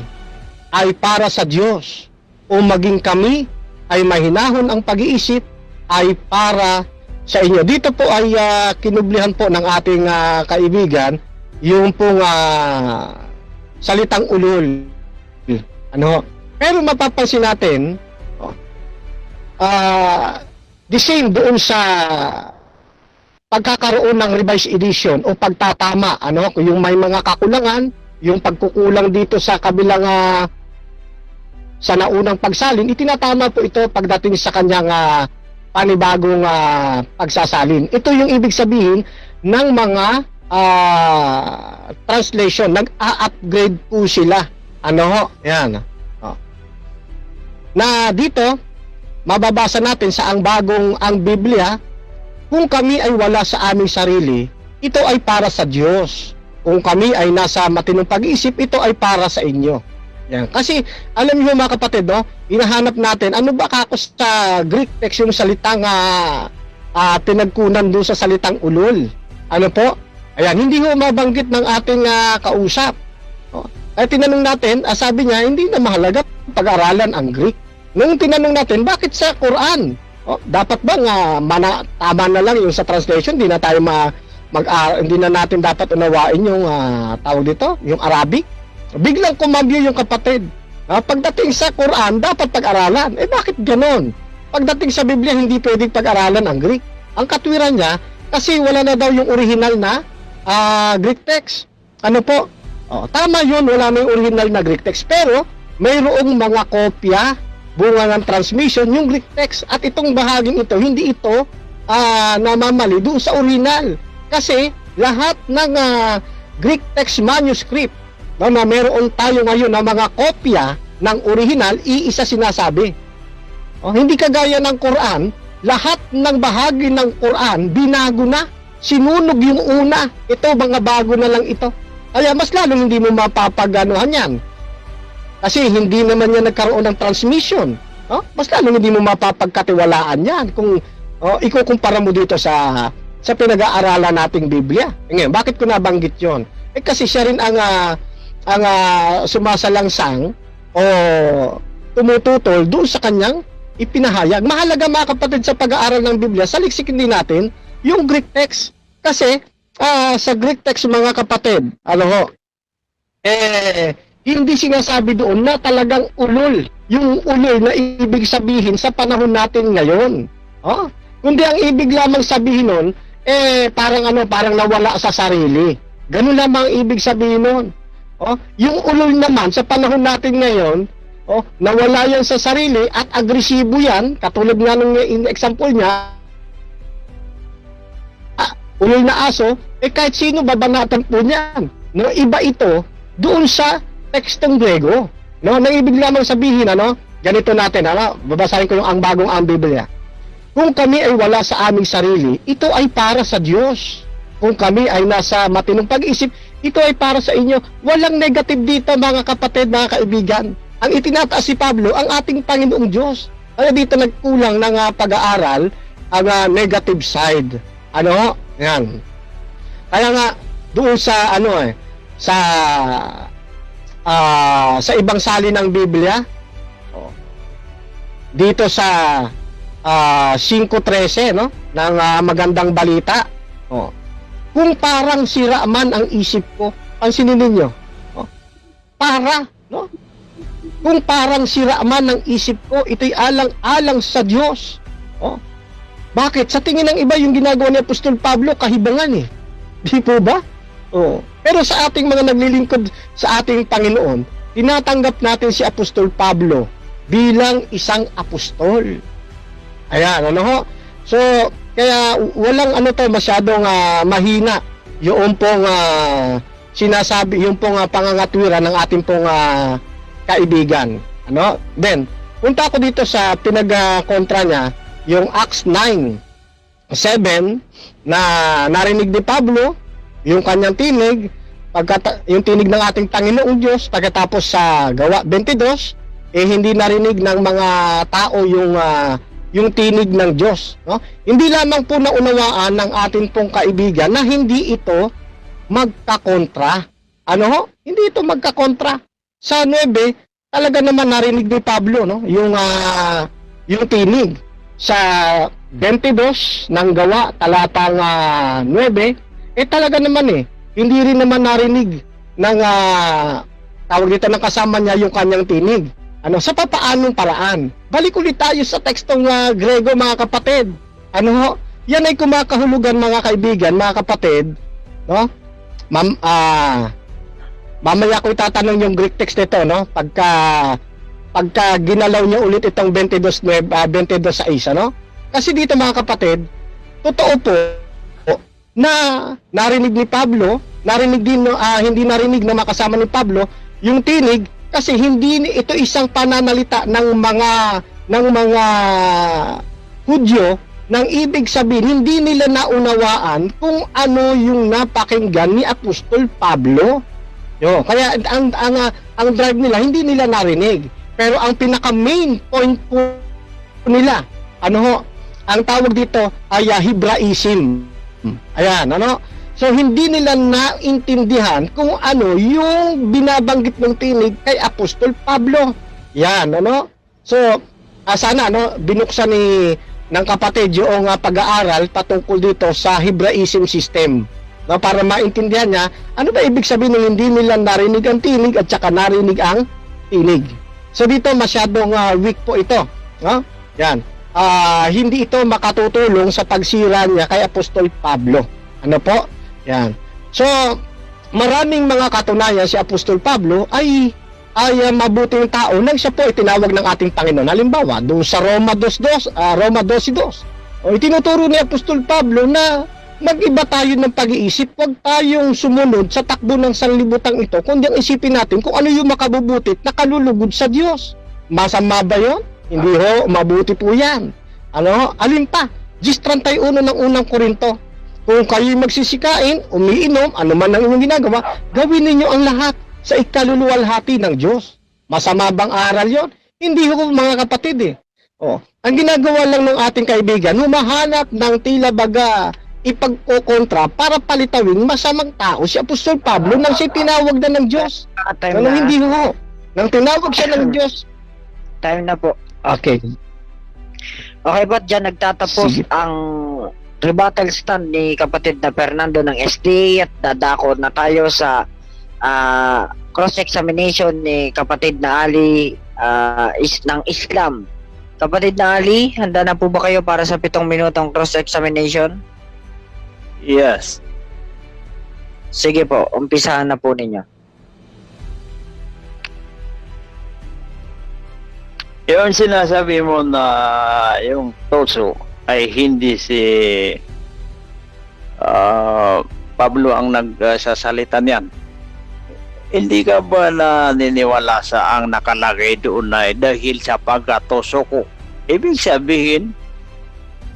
ay para sa Diyos, o maging kami ay mahinahon ang pag-iisip ay para sa inyo. Dito po ay kinublihan po ng ating kaibigan yung pong salitang ulol. Ano? Pero mapapansin natin, the same doon sa pagkakaroon ng revised edition o pagtatama, ano, yung may mga kakulangan, yung pagkukulang dito sa kabilang sa naunang pagsalin, itinatama po ito pagdating sa kanyang panibagong pagsasalin. Ito yung ibig sabihin ng mga translation, nag-upgrade po sila. Ano ho? Yan. Na dito, mababasa natin sa ang Biblia, kung kami ay wala sa aming sarili, ito ay para sa Diyos. Kung kami ay nasa matinong pag-iisip, ito ay para sa inyo. Yan. Kasi alam niyo mga kapatid, no, hinahanap natin ano ba kako sa Greek text yung salitang pinagkunan doon sa salitang ulol. Ano po? Ayan, hindi ho mabanggit ng ating kausap. Oh. Kaya tinanong natin, sabi niya, hindi na mahalaga pag-aralan ang Greek. Nung tinanong natin, bakit sa Quran? Oh, dapat ba tama na lang yung sa translation, hindi na tayo hindi na natin dapat unawain yung tawag dito, yung Arabic? Biglang kumambyo yung kapatid. Pagdating sa Quran, dapat pag-aralan. Bakit ganon? Pagdating sa Biblia, hindi pwedeng pag-aralan ang Greek. Ang katwiran niya, kasi wala na daw yung original na Greek text. Ano po? Tama yun, wala na yung original na Greek text. Pero, mayroong mga kopya, bunga ng transmission, yung Greek text. At itong bahaging ito, hindi ito namamali doon sa original. Kasi, lahat ng Greek text manuscript, na meron tayo ngayon na mga kopya ng original, iisa sinasabi. Hindi kagaya ng Quran, lahat ng bahagi ng Quran, binago na. Sinunog yung una. Ito, mga bago na lang ito. Kaya mas lalong hindi mo mapapaganuhan yan. Kasi hindi naman yan nagkaroon ng transmission. Mas lalong hindi mo mapapagkatiwalaan yan kung ikukumpara mo dito sa pinag-aaralan nating Biblia. Ngayon, bakit ko nabanggit yon? Kasi siya rin ang sumasalangsang o tumututol doon sa kanyang ipinahayag. Mahalaga mga kapatid sa pag-aaral ng Biblia, saliksikin din natin yung Greek text. Kasi sa Greek text mga kapatid, hindi sinasabi doon na talagang ulol. Yung ulol na ibig sabihin sa panahon natin ngayon. Kundi ang ibig lamang sabihin nun, parang nawala sa sarili. Ganun lamang ang ibig sabihin nun. Yung ulol naman sa panahon natin ngayon, nawala yan sa sarili at agresibo yan, katulad nga ng example niya, ulol na aso, kahit sino babanatan po niyan. Iba ito doon sa tekstong Grego. Nang ibig lamang sabihin, ganito natin, babasahin ko ang bagong ang Biblia. Kung kami ay wala sa aming sarili, ito ay para sa Diyos. Kung kami ay nasa matinong pag-isip, ito ay para sa inyo. Walang negative dito mga kapatid, mga kaibigan. Ang itinataas si Pablo, ang ating Panginoong Diyos. Kaya dito nagkulang ng pag-aaral ang negative side. Yan. Kaya nga, doon sa sa ibang salin ng Biblia, dito sa 5:13 ng magandang balita, kung parang sira man ang isip ko, pansinin ninyo, kung parang sira man ang isip ko, ito'y alang-alang sa Diyos. Bakit? Sa tingin ng iba, yung ginagawa ni Apostol Pablo, kahibangan Di po ba? Pero sa ating mga naglilingkod sa ating Panginoon, tinatanggap natin si Apostol Pablo bilang isang apostol. Ayan, So, kaya walang masyadong mahina yung pong sinasabi, yung pong pangangatwiran ng ating pong kaibigan. Then, punta ako dito sa pinag-kontra niya, yung Acts 9:7 na narinig ni Pablo, yung kanyang tinig, yung tinig ng ating Panginoong Diyos, pagkatapos sa Gawa 22, hindi narinig ng mga tao yung tinig ng Diyos. Hindi lamang po naunawaan ng ating pong kaibigan na hindi ito magkakontra. Hindi ito magkakontra. Sa 9, talaga naman narinig ni Pablo, yung tinig. Sa 22 ng Gawa, talatang 9, talaga naman hindi rin naman narinig ng tawag dito ng kasama niya yung kanyang tinig. Sa papaanong paraan? Balik ulit tayo sa tekstong Grego mga kapatid. Yan ay kumakahulugan mga kaibigan, mga kapatid, mamaya ko itatanong yung Greek text nito, pagka ginalaw niya ulit itong 22:6, Kasi dito mga kapatid, totoo po na narinig ni Pablo, hindi narinig na makasama ni Pablo yung tinig, kasi hindi ito isang pananalita ng mga Hudyo, nang ibig sabihin hindi nila naunawaan kung ano yung napakinggan ni Apostol Pablo. Yo, kaya ang drive nila hindi nila narinig. Pero ang pinaka main point po nila, ano ho, ang tawag dito ay Hebraism. Ayan, ano? So hindi nila naintindihan kung ano yung binabanggit ng tinig kay Apostol Pablo. Yan, ano? So sana binuksan ng kapatid yung pag-aaral patungkol dito sa Hebraism system. No, para maintindihan niya ano ba ibig sabihin ng hindi nila narinig ang tinig at saka narinig ang tinig. So dito masyadong weak po ito, no? Yan. Hindi ito makatutulong sa pagsira niya kay Apostol Pablo. Ano po? Yan. So maraming mga katunayan si Apostol Pablo ay mabuting tao nang siya po itinawag ng ating Panginoon. Halimbawa, doon sa Roma 12:2, o itinuturo ni Apostol Pablo na mag-iba tayo ng pag-iisip, huwag tayong sumunod sa takbo ng sanlibutan ito, kundi ang isipin natin kung ano yung makabubutit na kalulugod sa Diyos. Masama ba yun? Hindi ho, mabuti po yan. Ano? Alin pa? 10:31 ng unang Korinto. Kung kayo'y magsisikain, umiinom, ano man ang inyong ginagawa, gawin ninyo ang lahat sa ikaluluwalhati ng Diyos. Masama bang aral yon? Hindi ho, mga kapatid eh. Ang ginagawa lang ng ating kaibigan, humahanap ng tila baga ipagkokontra para palitawin masamang tao si Apostol Pablo nang siya tinawag na ng Diyos. Ano hindi ho? Nang tinawag siya ng Diyos. Time na po. Okay. Okay, ba't dyan nagtatapos Sige. ang rebuttal stand ni kapatid na Fernando ng SDA at dadako na tayo sa cross-examination ni kapatid na Ali ng Islam. Kapatid na Ali, handa na po ba kayo para sa 7 minutong cross-examination? Yes. Sige po, umpisahan na po ninyo. Yung sinasabi mo na yung Toso ay hindi si Pablo ang nagsasalita niyan. Hindi ka ba naniniwala sa ang nakalagay doon na dahil sa pagkatoso ko? Ibig sabihin,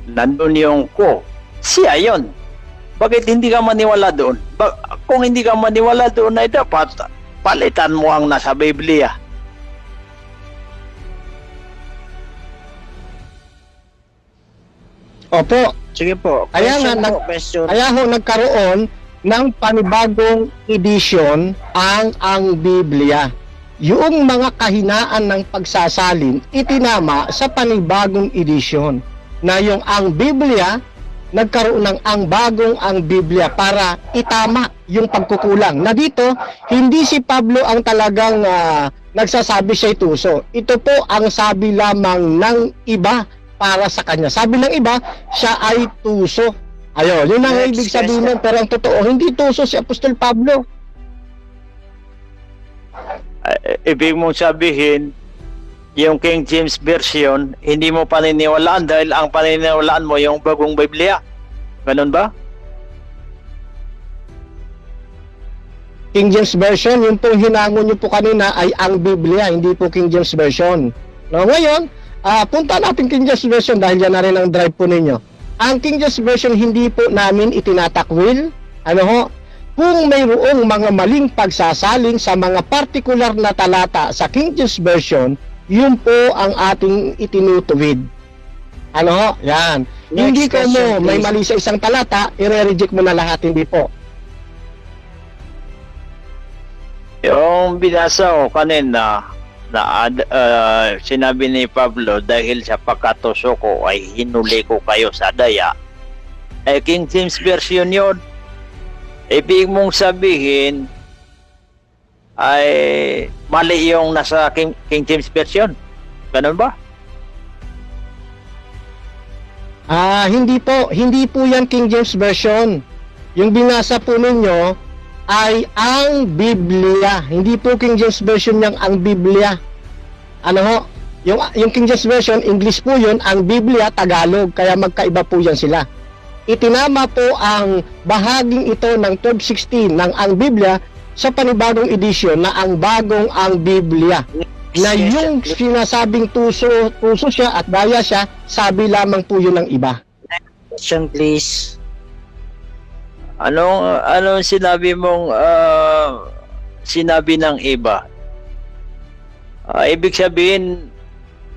nandun yung ko. Siya yun. Bakit hindi ka maniwala doon? Kung hindi ka maniwala doon ay dapat palitan mo ang nasa Biblia. Opo. Sige po. Kaya nga, Question. Kaya ho nagkaroon ng panibagong edition ang Biblia. Yung mga kahinaan ng pagsasalin itinama sa panibagong edisyon na yung ang Biblia nagkaroon ng ang Biblia para itama yung pagkukulang. Na dito, hindi si Pablo ang talagang nagsasabi siya tuso. Ito po ang sabi lamang ng iba para sa kanya. Sabi ng iba, siya ay tuso. Ayun, yun ang ibig sabihin nun. Pero ang totoo, hindi tuso si Apostol Pablo. Ibig mong sabihin, yung King James Version, hindi mo paniniwalaan dahil ang paniniwalaan mo yung bagong Biblia. Ganun ba? King James Version, yung pong hinangon nyo po kanina ay ang Biblia, hindi po King James Version. No, ngayon, punta natin King James Version dahil yan na rin ang drive po ninyo. Ang King James Version hindi po namin itinatakwil. Ano ho? Kung mayroong mga maling pagsasalin sa mga partikular na talata sa King James Version, yun po ang ating itinutuwid. Ano ho? Yan. Hindi ko mo may mali sa isang talata, i-reject mo na lahat, hindi po. Yung binasa ko kanina na sinabi ni Pablo dahil sa pagkatuso ko ay hinuli ko kayo sa daya. King James Version yun. Ibig mong sabihin ay mali yung nasa King James Version. Ganun ba? Hindi po yan King James Version. Yung binasa po ninyo ay ang Biblia. Hindi po King James Version yang ang Biblia. Ano ho? Yung King James Version, English po yun, ang Biblia, Tagalog. Kaya magkaiba po yan sila. Itinama po ang bahaging ito ng 1216 ng ang Biblia sa panibagong edisyon na ang bagong ang Biblia. Na yung sinasabing tuso siya at daya siya, sabi lamang po yun ng iba. Question please. Anong sinabi mong sinabi ng iba. Ibig sabihin,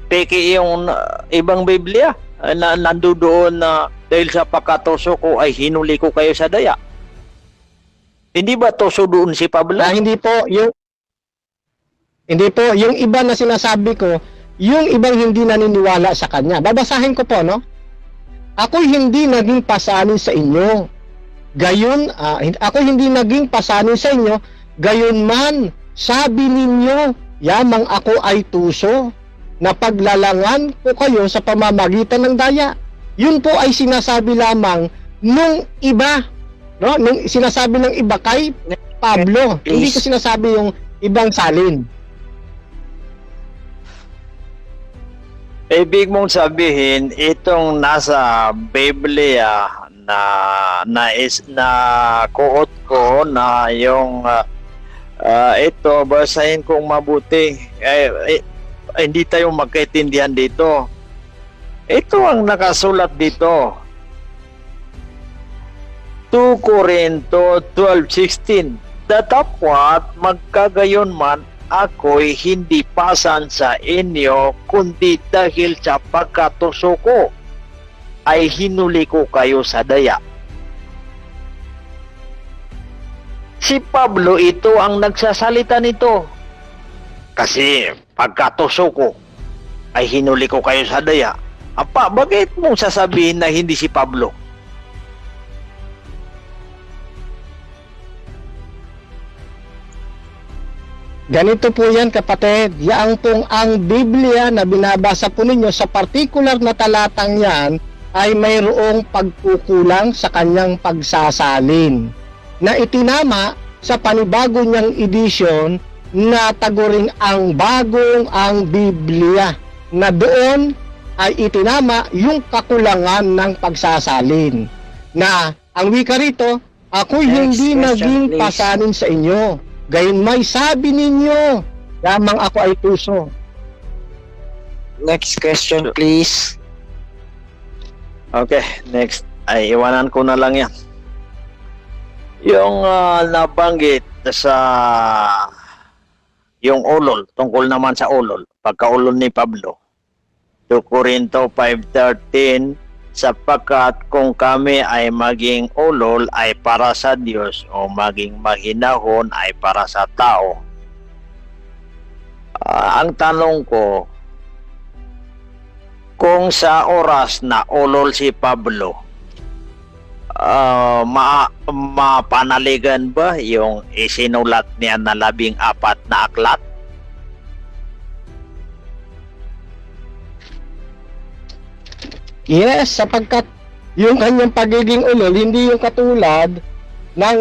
peke yung ibang Biblia na nandoon na dahil sa pagkatuso ko ay hinuli ko kayo sa daya. Hindi ba tuso doon si Pablo? Hindi po, yung iba na sinasabi ko, yung ibang hindi naniniwala sa kanya. Babasahin ko po, no? Ako'y hindi naging pasanin sa inyo. Gayon, ako hindi naging pasanin sa inyo, gayon man, sabi ninyo, yamang ako ay tuso, na paglalangan ko kayo sa pamamagitan ng daya. Yun po ay sinasabi lamang nung iba, no? Nung sinasabi ng iba kay Pablo. Hindi ko sinasabi yung ibang salin. Ibig mong sabihin, itong nasa Biblia na quote ko na yung ito, basahin kong mabuti. Hindi tayo magkaintindihan dito. Ito ang nakasulat dito. 2 Corinto 12:16. Datapwat magkagayon man ako'y hindi pasan sa inyo, kundi dahil sa pagkatuso ko ay hinuli ko kayo sa daya. Si Pablo ito ang nagsasalita nito. Kasi pagkatuso ko ay hinuli ko kayo sa daya. Apa, bakit mong sasabihin na hindi si Pablo? Ganito po yan, kapatid. Yang pong ang Biblia na binabasa po ninyo sa particular na talatang yan ay mayroong pagkukulang sa kanyang pagsasalin na itinama sa panibago niyang edisyon na taguring ang bagong ang Biblia, na doon ay itinama yung kakulangan ng pagsasalin, na ang wika rito, ako'y hindi naging pasanin sa inyo, gayon may sabi ninyo, lamang ako ay tuso. Next question, please. Okay, next. Ay, iwanan ko na lang yan. Yung nabanggit sa yung ulol, tungkol naman sa ulol, pagkaulol ni Pablo. 2 Corinto 5:13, sapagkat kung kami ay maging ulol ay para sa Diyos o maging mahinahon ay para sa tao. Ang tanong ko, kung sa oras na ulol si Pablo, mapanaligan ba yung isinulat niya na 14 na aklat? Yes, sapagkat yung kanyang pagiging ulol, hindi yung katulad ng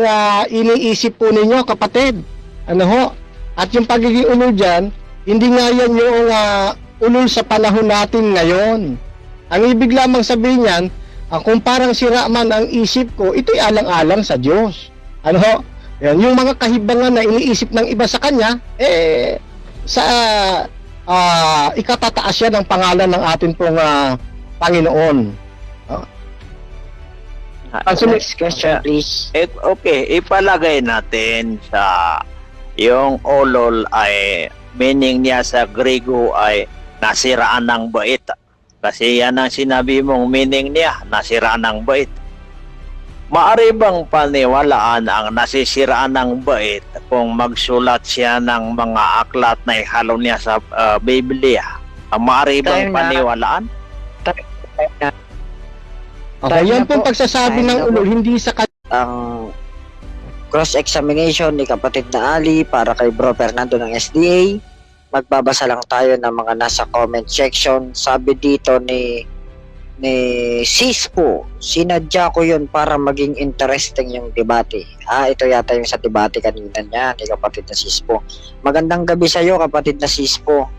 iniisip po ninyo, kapatid. Ano ho? At yung pagiging ulol dyan, hindi nga yan yung ulol sa panahon natin ngayon. Ang ibig lamang sabihin yan, kung parang sira man ang isip ko, ito'y alang-alang sa Diyos. Ano ho? Yan, yung mga kahibangan na iniisip ng iba sa kanya, sa ikatataas yan ang pangalan ng atin pong Panginoon. Next question, please. Okay, ipalagay natin sa yung ulol ay meaning niya sa Grego ay nasiraan ng bait. Kasi yan ang sinabi mong meaning niya, nasiraan ng bait. Maari bang paniwalaan ang nasisiraan ng bait kung magsulat siya ng mga aklat na ihalo niya sa Biblia? Maari bang paniwalaan? Okay, yan pong pagsasabi ng ulol, hindi sa Ang cross-examination ni kapatid na Ali para kay Bro Fernando ng SDA. Magbabasa lang tayo ng mga nasa comment section. Sabi dito ni Sispo, sinadya ko yun para maging interesting yung debate. Ito yata yung sa debate kanina niya ni kapatid na Sispo. Magandang gabi sa iyo, kapatid na Sispo.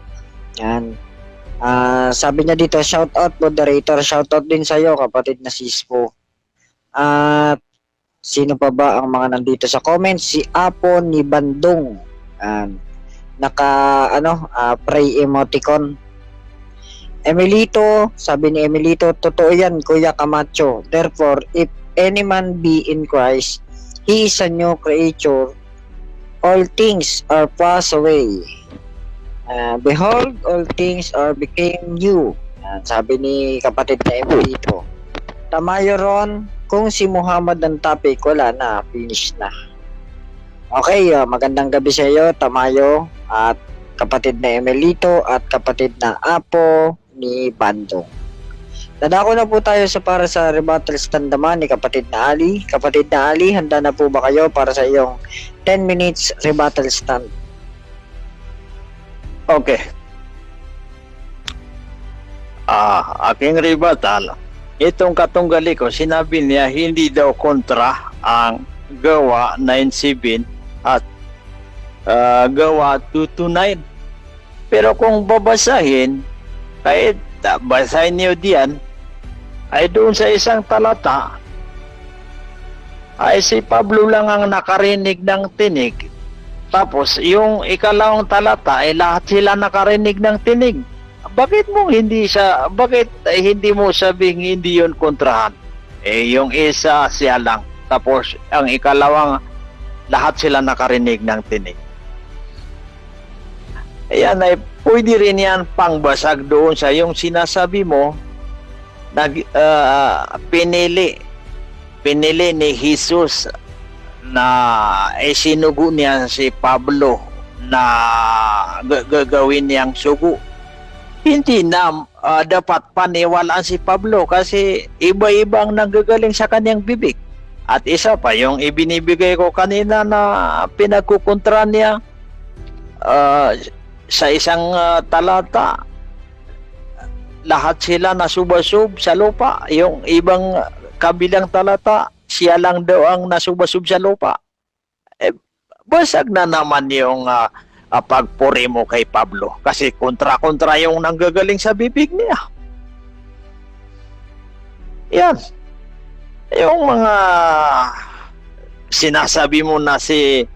Yan. Sabi niya dito, shout out moderator, shout out din sa iyo, kapatid na Sispo. At sino pa ba ang mga nandito sa comments? Si Apo ni Bandong. Pray emoticon. Emilito, sabi ni Emilito, totoo yan, Kuya Camacho. Therefore, if any man be in Christ, he is a new creature. all things are passed away. Behold, all things are became new. Sabi ni kapatid na Emilito. Tama yun, Ron. Kung si Muhammad ang topic, wala na. Finish na. Okay, magandang gabi sa iyo, Tamayo, at kapatid na Emilito, at kapatid na Apo ni Bandong. Dadako na po tayo para sa rebuttal stand naman ni kapatid na Ali. Kapatid na Ali, handa na po ba kayo para sa iyong 10 minutes rebuttal stand? Okay. Aking rebuttal. Itong katunggali ko, sinabi niya hindi daw kontra ang Gawa 9:7 at Gawa 2:9. Pero kung babasahin, kahit basahin niyo diyan, ay doon sa isang talata, ay si Pablo lang ang nakarinig ng tinig. Tapos yung ikalawang talata ay lahat sila nakarinig ng tinig. Bakit hindi mo sabing hindi yun kontrahan? Yung isa siya lang. Tapos ang ikalawang lahat sila nakarinig ng tinig. Ayan ay pwede rin yan pangbasag doon sa yung sinasabi mo na pinili ni Jesus na sinugo niya si Pablo na gagawin niyang sugo. Hindi na dapat paniwalaan si Pablo kasi iba-ibang nanggagaling sa kanyang bibig. At isa pa, yung ibinibigay ko kanina na pinagkukontra niya sa isang talata, lahat sila nasubasub sa lupa. Yung ibang kabilang talata, siya lang daw ang nasubasub sa lupa. Basag na naman yung pagpuri mo kay Pablo kasi kontra-kontra yung nanggagaling sa bibig niya. Yan. Yung mga sinasabi mo na si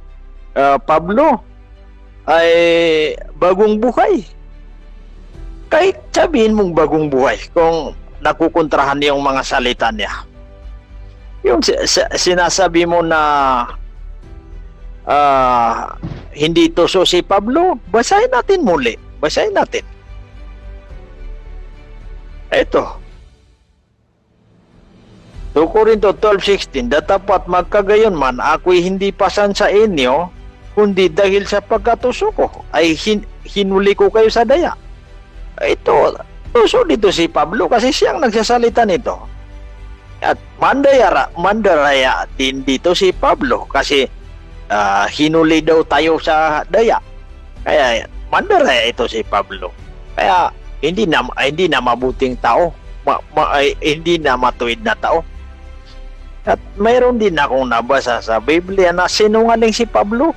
Pablo ay bagong buhay. Kahit sabihin mong bagong buhay kung nakukontrahan yung mga salita niya. Yung sinasabi mo na hindi tuso si Pablo, basahin natin muli. Basahin natin. Ito. 2 Corinto 12:16, datapat magkagayon man, ako'y hindi pasan sa inyo, kundi dahil sa pagkatuso ko, ay hinuli ko kayo sa daya. Ito, tuso dito si Pablo kasi siyang nagsasalita nito. At mandaraya din dito si Pablo kasi hinuli daw tayo sa daya. Kaya mandaraya ito si Pablo. Kaya hindi na mabuting tao, hindi na matuwid na tao. At mayroon din akong nabasa sa Biblia na sinungaling si Pablo.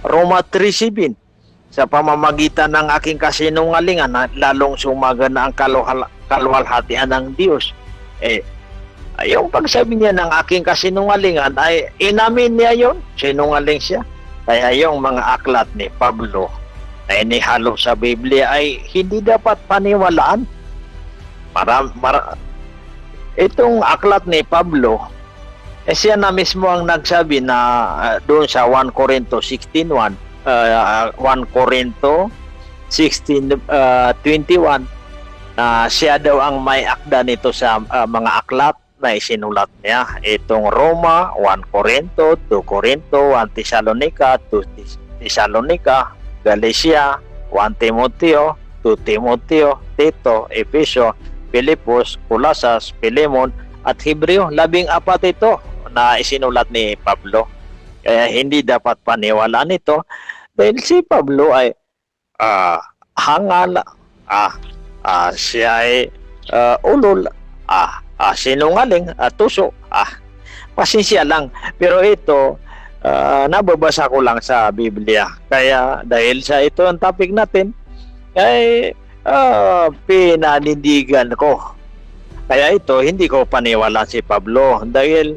Roma 3:7. Sa pamamagitan ng aking kasinungalingan, lalong sumagana ang kaluwalhatian ng Diyos. Yung pagsabi niya ng aking kasinungalingan ay inamin niya yon, sinungaling siya. Kaya yung mga aklat ni Pablo na inihalo sa Biblia ay hindi dapat paniwalaan. Itong aklat ni Pablo, siya na mismo ang nagsabi na doon sa 1 Corinto 16:1, 1 Corinto 16:21, siya daw ang may akda nito sa mga aklat na isinulat niya. Itong Roma, 1 Corinto, 2 Corinto, 1 Thessalonica, 2 Thessalonica, Galatia, 1 Timoteo, 2 Timoteo, Tito, Efeso, Pilipos, Colosas, Filemon, at Hebreo. 14 ito na isinulat ni Pablo. Kaya hindi dapat paniwalaan ito dahil si Pablo ay hangal, siya ay ulol, sinungaling, tuso. Pasensya lang. Pero ito, nababasa ko lang sa Biblia. Kaya dahil sa ito ang topic natin, ay pinanindigan ko. Kaya ito, hindi ko paniwala si Pablo dahil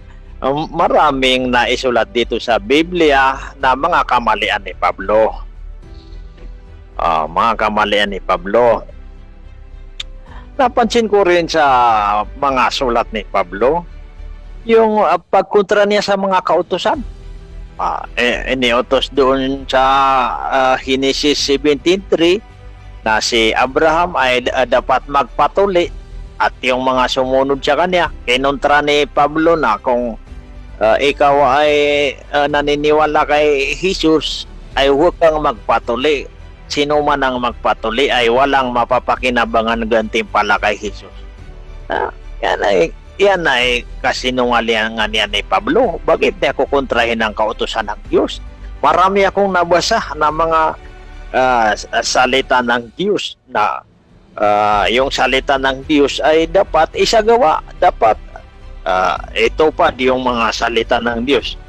maraming naisulat dito sa Biblia na mga kamalian ni Pablo. Mga kamalian ni Pablo. Napansin ko rin sa mga sulat ni Pablo yung pagkontra niya sa mga kautusan. Iniutos doon sa Genesis 17:3 na si Abraham ay dapat magpatuli at yung mga sumunod sa kanya. Kinontra ni Pablo na kung ikaw ay naniniwala kay Jesus ay huwag kang magpatuli. Sino man ang magpatuli ay walang mapapakinabangan gantimpala kay Jesus. Yan ay kasinungalingan niya ni Pablo. Bakit niya kukontrahin ang kautusan ng Diyos? Marami akong nabasa na mga salita ng Diyos na yung salita ng Diyos ay dapat isagawa. Dapat ito pa yung mga salita ng Diyos.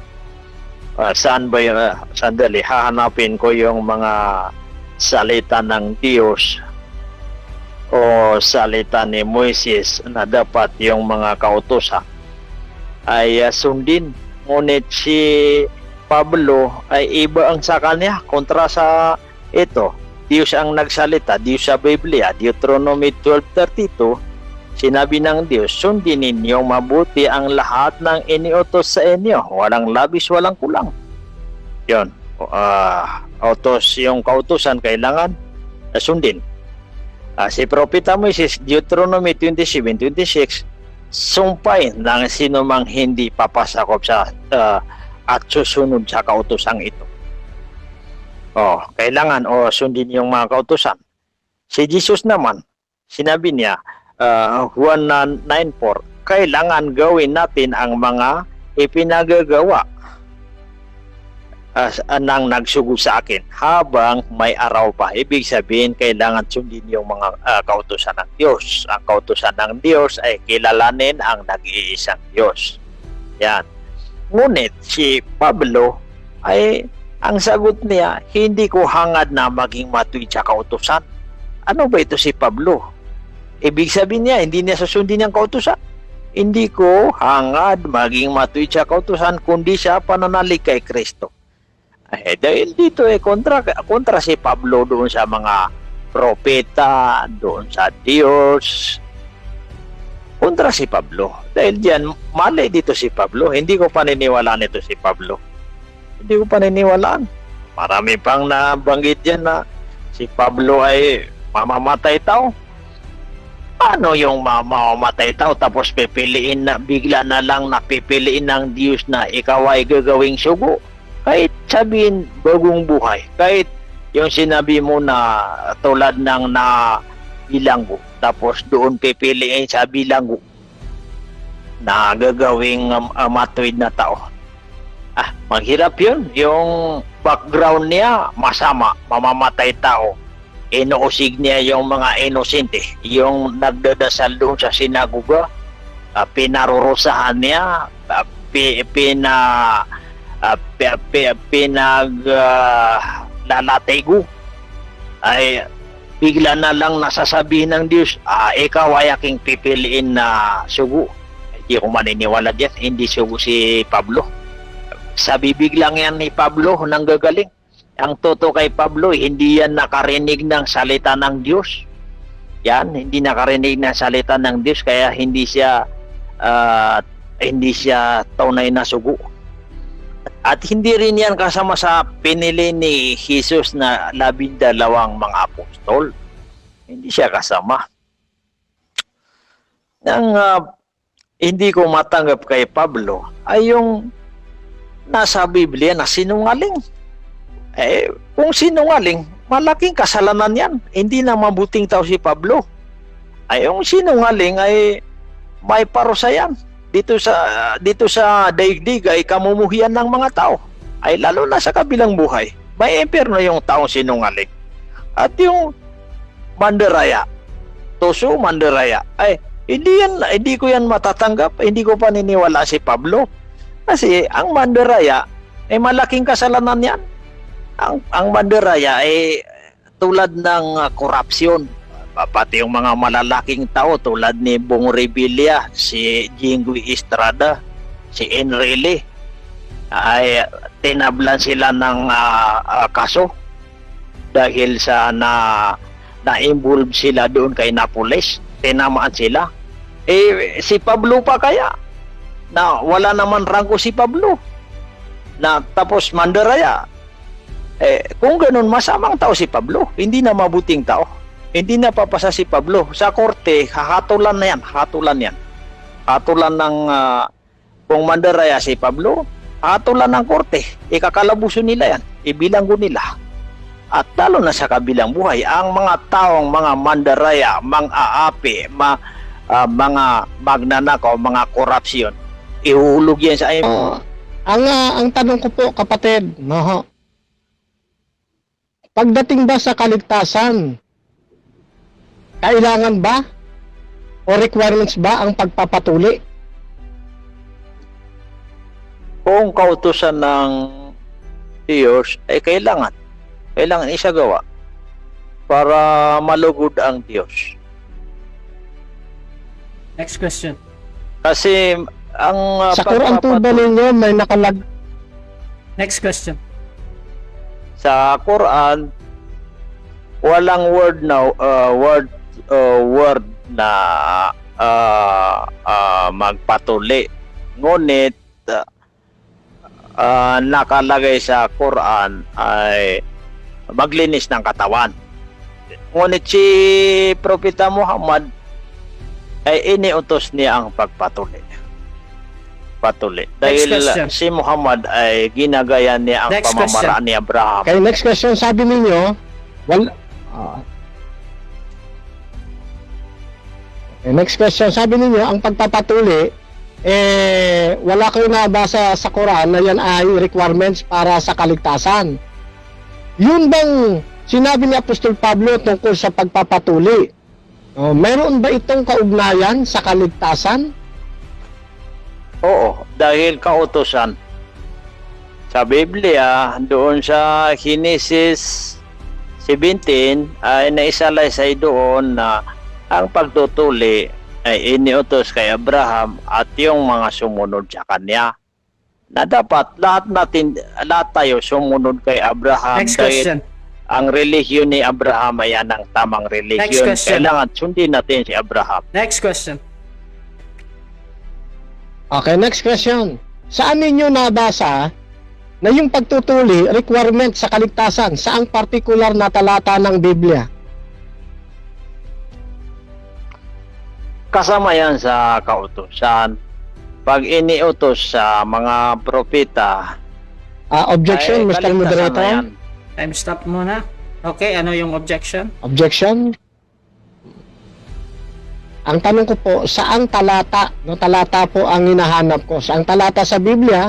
Saan ba yun? Sandali, hahanapin ko yung mga salita ng Diyos o salita ni Moises na dapat yung mga kautusan ay sundin. Ngunit si Pablo ay iba ang sa kanya kontra sa ito. Diyos ang nagsalita, Diyos sa Biblia, Deuteronomy 12:32, sinabi ng Diyos, sundin ninyo mabuti ang lahat ng iniutos sa inyo, walang labis, walang kulang. Yun, yung kautusan kailangan sundin. Si Propeta Moises, Deuteronomy 27:26, sumpay ng sino mang hindi papasakop sa at susunod sa kautosang ito. Kailangan sundin yung mga kautusan. Si Jesus naman, sinabi niya, Juan 9:4, kailangan gawin natin ang mga ipinagagawa nang nagsugo sa akin habang may araw pa. Ibig sabihin, kailangan sundin yung mga kautusan ng Diyos. Ang kautusan ng Diyos ay kilalanin ang nag-iisang Diyos. Yan. Ngunit si Pablo ay ang sagot niya, hindi ko hangad na maging matuwid sa kautusan. Ano ba ito si Pablo? Ibig sabihin niya, hindi niya susundin ang kautusan. Hindi ko hangad maging matuwid sa kautusan, kundi sa pananalig kay Kristo. Dahil dito kontra si Pablo doon sa mga propeta, doon sa Diyos. Kontra si Pablo. Dahil diyan, mali dito si Pablo. Hindi ko paniniwalaan ito si Pablo. Hindi ko paniniwalaan. Marami pang nabanggit dyan na si Pablo ay mamamatay tao. Ano yung mamamatay tao tapos pipiliin na, bigla na lang napipiliin ng Diyos na ikaw ay gagawing sugo? Kahit sabihin bagong buhay, kahit yung sinabi mo na tulad ng na bilanggo, tapos doon pipiliin sa bilanggo na gagawing matuwid na tao. Maghirap yun. Yung background niya, masama, mamamatay tao. Inuusig niya yung mga inosente, yung nagdadasal doon sa sinagoga, pinarurusahan niya, pinaglalatigo, ay bigla na lang nasasabihin ng Diyos, ikaw ay aking pipiliin na sugo. Hindi ko maniniwala diyan, hindi sugo si Pablo. Sa bibig lang yan ni Pablo nang gagaling. Ang totoo kay Pablo, hindi yan nakarinig ng salita ng Diyos. Yan, hindi nakarinig ng salita ng Diyos, kaya hindi siya tunay na sugo. At hindi rin yan kasama sa pinili ni Jesus na 12 mga apostol. Hindi siya kasama. Ang hindi ko matanggap kay Pablo ay yung nasa Biblia na sinungaling. Kung sinungaling, malaking kasalanan yan. Hindi na mabuting tao si Pablo. Yung sinungaling ay may parusa yan. Dito sa daigdig ay kamumuhian ng mga tao. Ay lalo na sa kabilang buhay. May impyerno yung taong sinungaling. At yung mandaraya, tuso mandaraya, ay hindi ko yan matatanggap. Hindi ko paniniwala si Pablo. Kasi ang mandaraya ay malaking kasalanan yan. Ang mandaraya ay tulad ng korupsyon. Pati yung mga malalaking tao tulad ni Bong Revilla, si Jinggoy Estrada, si Enrile, ay tinablan sila ng kaso dahil sa na-involve sila doon kay Napoles. Tinamaan sila. Si Pablo pa kaya? Na wala naman rangko si Pablo. na tapos mandaraya. Kung ganun, masamang tao si Pablo. Hindi na mabuting tao. Hindi na papasa si Pablo. Sa korte, hahatulan na yan. Hatulan yan. Hatulan ng kung mandaraya si Pablo, hatulan ng korte. Ikakalabuso nila yan. Ibilanggo nila. At lalo na sa kabilang buhay, ang mga taong mga mandaraya, mang-aapi, mga magnanakaw, mga korupsyon, ihulog yan sa iyo. Ang tanong ko po, kapatid, no, pagdating ba sa kaligtasan, kailangan ba o requirements ba ang pagpapatuli? Kung kautusan ng Diyos, ay kailangan isagawa para malugod ang Diyos. Next question. Kasi ang Sa Quran po ba ninyo may Next question. sa Quran walang word na magpatuli, ngunit nakalagay sa Quran ay maglinis ng katawan. Ngunit si Propeta Muhammad ay iniutos niya ang pagpatuli. Dahil si Muhammad ay ginagaya niya ang pamamaraan ni Abraham. Okay, next question. Sabi ninyo, next question. Sabi ninyo, ang pagpapatuli, wala kayo nabasa sa Quran na yan ay requirements para sa kaligtasan. Yun bang sinabi ni Apostol Pablo tungkol sa pagpapatuli? Mayroon ba itong kaugnayan sa kaligtasan? Oo, dahil kautusan. Sa Biblia, doon sa Genesis 17 ay naisalaysay doon na ang pagtutuli ay iniutos kay Abraham at yung mga sumunod sa kanya. Na dapat lahat tayo sumunod kay Abraham. Next question. Ang relihiyon ni Abraham ay yan ang tamang relihiyon. Next question. Kailangan sundin natin si Abraham. Next question. Okay, next question. Saan ninyo nabasa na yung pagtutuli requirement sa kaligtasan? Saang partikular na talata ng Biblia? Kasama yan sa kautusan. Pag iniutos sa mga propeta, Objection, ay, Mr. kaligtasan na Moderator? yan. Time stop muna. Okay, ano yung objection? Objection? Ang tanong ko po, saang talata? No, talata po ang hinahanap ko. Saang talata sa Biblia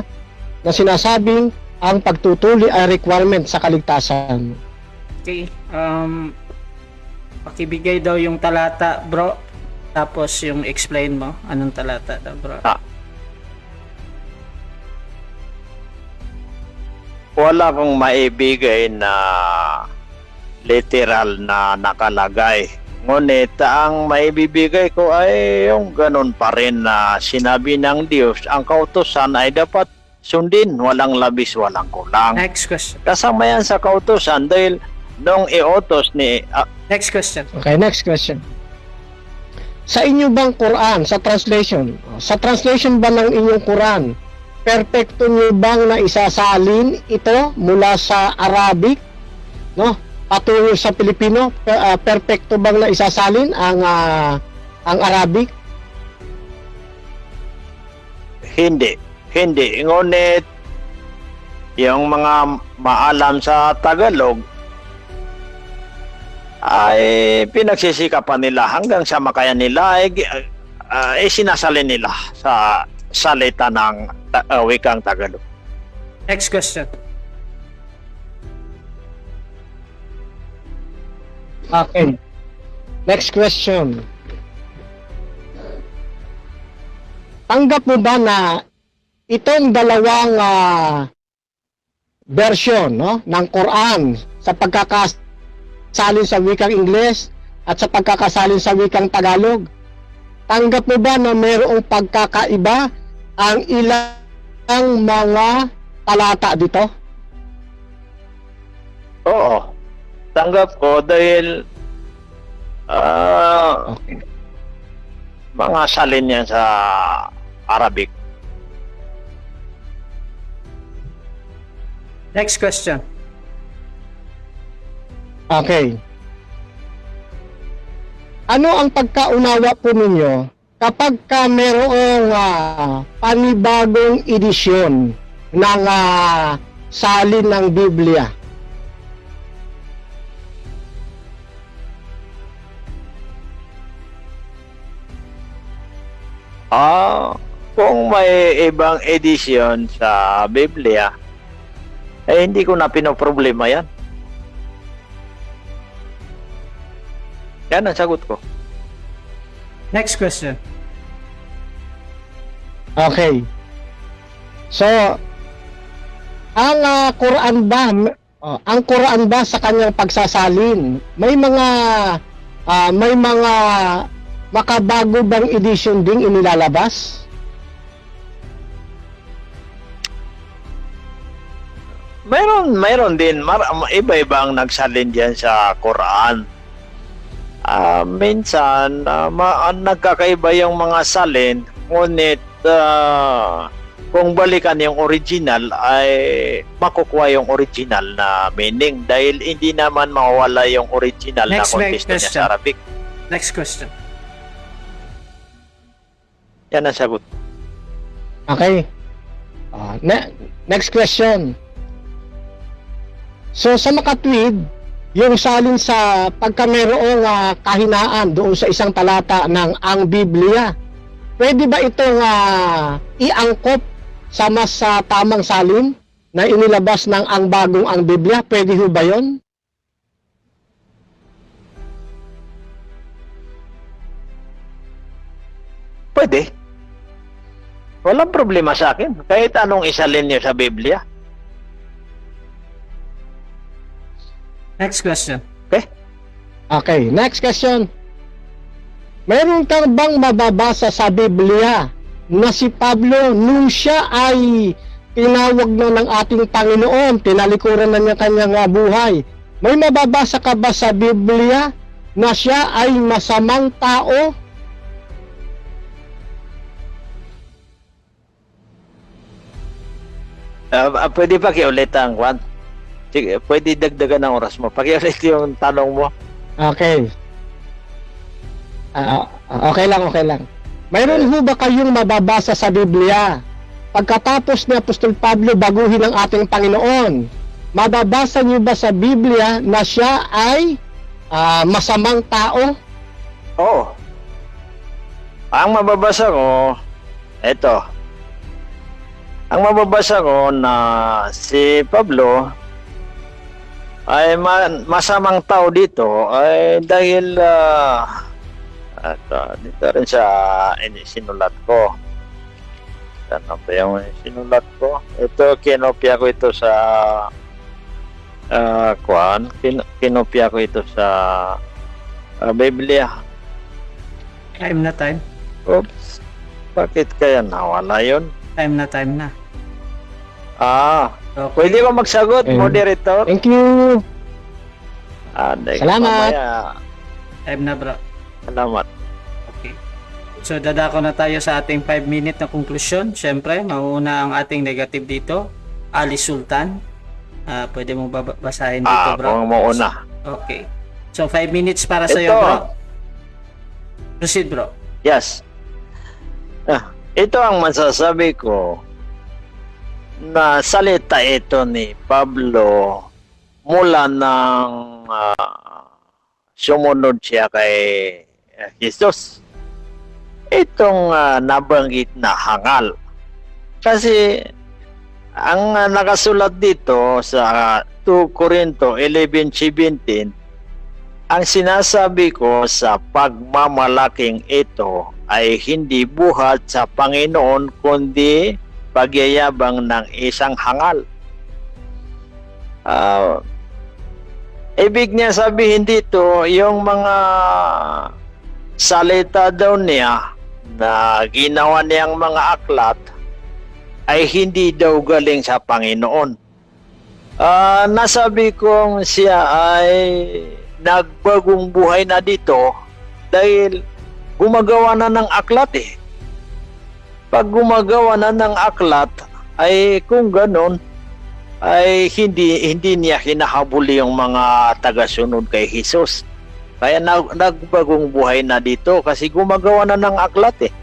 na sinasabing ang pagtutuli ay requirement sa kaligtasan? Okay. Pakibigay daw yung talata, bro. Tapos yung explain mo. Anong talata daw, bro? Wala kong maibigay na literal na nakalagay. Ngunit ang maibibigay ko ay yung ganun pa rin na sinabi ng Diyos, ang kautusan ay dapat sundin, walang labis, walang kulang. Next question. Kasama yan sa kautusan dahil nung iutos ni... Next question. Okay, next question. Sa inyo bang Quran, sa translation ba ng inyong Quran, perfecto nyo bang na isasalin ito mula sa Arabic, no? Patungo sa Pilipino, perfecto bang na isasalin ang Arabic? Hindi. Ngunit yung mga maalam sa Tagalog ay pinagsisikapan nila hanggang sa makaya nila ay sinasalin nila sa salita ng wikang Tagalog. Next question. Okay. Next question. Tanggap mo ba na itong dalawang version, no, ng Quran sa pagkakasalin sa wikang Ingles at sa pagkakasalin sa wikang Tagalog, tanggap mo ba na mayroong pagkakaiba ang ilang mga talata dito? Oo. Tanggap ko dahil Okay. mga salin yan sa Arabic. Next question. Okay. Ano ang pagkaunawa po ninyo kapag ka merong panibagong edisyon ng salin ng Biblia? Kung may ibang edisyon sa Biblia, hindi ko na pinoproblema yan. Yan ang sagot ko. Next question. Okay. So, ang Quran ba sa kanyang pagsasalin, may mga makabago bang edition ding inilalabas? Mayroon din. Iba-iba ang nagsalin diyan sa Quran. Minsan, nagkakaiba yung mga salin, ngunit kung balikan yung original, ay makukuha yung original na meaning dahil hindi naman mawawala yung original na context niya sa Arabic. Next question. Yan ang sagot. Okay. Next question. So sa makatwid, yung salin sa pagkamerong kahinaan doon sa isang talata ng ang Biblia, pwede ba itong iangkop sa mas tamang salin na inilabas ng ang bagong ang Biblia? Pwede ho ba yun? Pwede. Walang problema sa akin. Kahit anong isalin niyo sa Biblia. Next question. Okay, next question. Meron kang bang mababasa sa Biblia na si Pablo nung siya ay tinawag na ng ating Panginoon, tinalikuran na niya kanyang buhay? May mababasa ka ba sa Biblia na siya ay masamang tao? Pwede pakiulit ang Juan. Sige, pwede dagdagan ng oras mo. Pakiulit yung tanong mo. Okay. Okay lang. Mayroon ho ba kayong mababasa sa Biblia? Pagkatapos ni Apostol Pablo baguhin ang ating Panginoon, mababasa niyo ba sa Biblia na siya ay masamang tao? Oo. Ang mababasa ko, eto. Ang mababasa ko na si Pablo ay masamang tao dito ay dahil dito rin sa sinulat ko. Ano ba yung sinulat ko? Ito, kinopya ko ito sa kinopya ko ito sa Biblia. Time na time. Oops. Bakit kaya nawala yun? Time na. Okay. Pwede ko magsagot, moderator? Thank you. Salamat. Time na, bro. Salamat. Okay. So, dadako na tayo sa ating 5-minute na konklusyon. Siyempre, mauuna ang ating negative dito. Ali Sultan. Pwede mo basahin dito, bro? Kung mauna. Okay. So, 5 minutes para sa iyo, bro. Proceed, bro. Yes. Ito ang masasabi ko na salita ito ni Pablo mula nang sumunod siya kay Jesus. Itong nabanggit na hangal. Kasi ang nakasulat dito sa 2 Corinto 11:17, ang sinasabi ko sa pagmamalaking ito ay hindi buhat sa Panginoon kundi pagyayabang ng isang hangal. Ibig niya sabihin dito, yung mga salita daw niya na ginawa niyang mga aklat ay hindi daw galing sa Panginoon. Nasabi kong siya ay nagbagong buhay na dito dahil gumagawa na ng aklat eh. Pag gumagawa na ng aklat ay kung ganon ay hindi niya hinahabol yung mga tagasunod kay Jesus. Kaya nagbagong buhay na dito kasi gumagawa na ng aklat eh.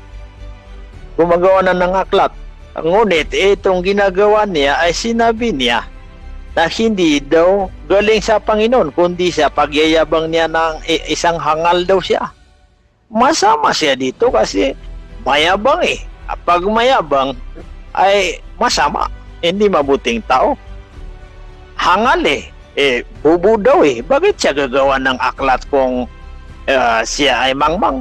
Gumagawa na ng aklat. Ngunit itong ginagawa niya ay sinabi niya na hindi daw galing sa Panginoon, kundi sa pagyayabang niya ng isang hangal daw siya. Masama siya dito kasi mayabang eh. Pag mayabang ay masama, hindi mabuting tao. Hangal eh. Bubo daw eh. Bakit siya gagawa ng aklat kung siya ay mangmang?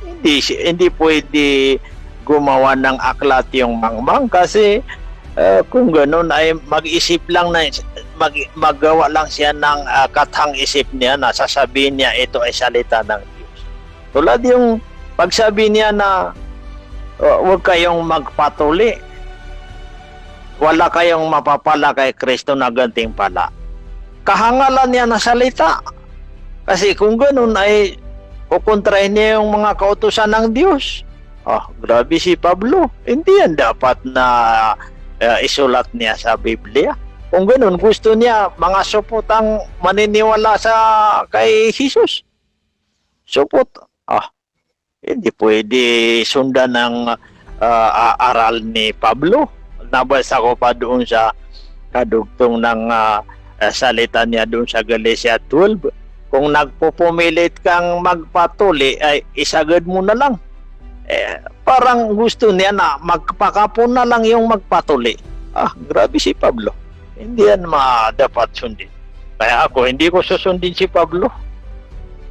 Hindi pwede gumawa ng aklat yung mangmang kasi kung ganoon ay mag-isip lang na maggawa lang siya ng kathang isip niya na sasabihin niya ito ay salita ng Diyos. Tulad yung pagsabi niya na huwag kayong magpatuli. Wala kayong mapapala kay Kristo na gantimpala. Kahangalan niya na salita. Kasi kung ganun ay kukontrahin niya yung mga kautusan ng Diyos. Grabe si Pablo. Hindi yan dapat na isulat niya sa Biblia. Kung ganun, gusto niya mga supot ang maniniwala sa kay Jesus. Supot. Hindi pwede sundan ng aral ni Pablo. Nabasa ko pa doon sa kadugtong ng salita niya doon sa Galatia 12. Kung nagpupumilit kang magpatuli, ay isagad mo na lang. Parang gusto niya na magpakapon na lang yung magpatuli. Grabe si Pablo. Hindi yan dapat sundin. Kaya ako, hindi ko susundin si Pablo.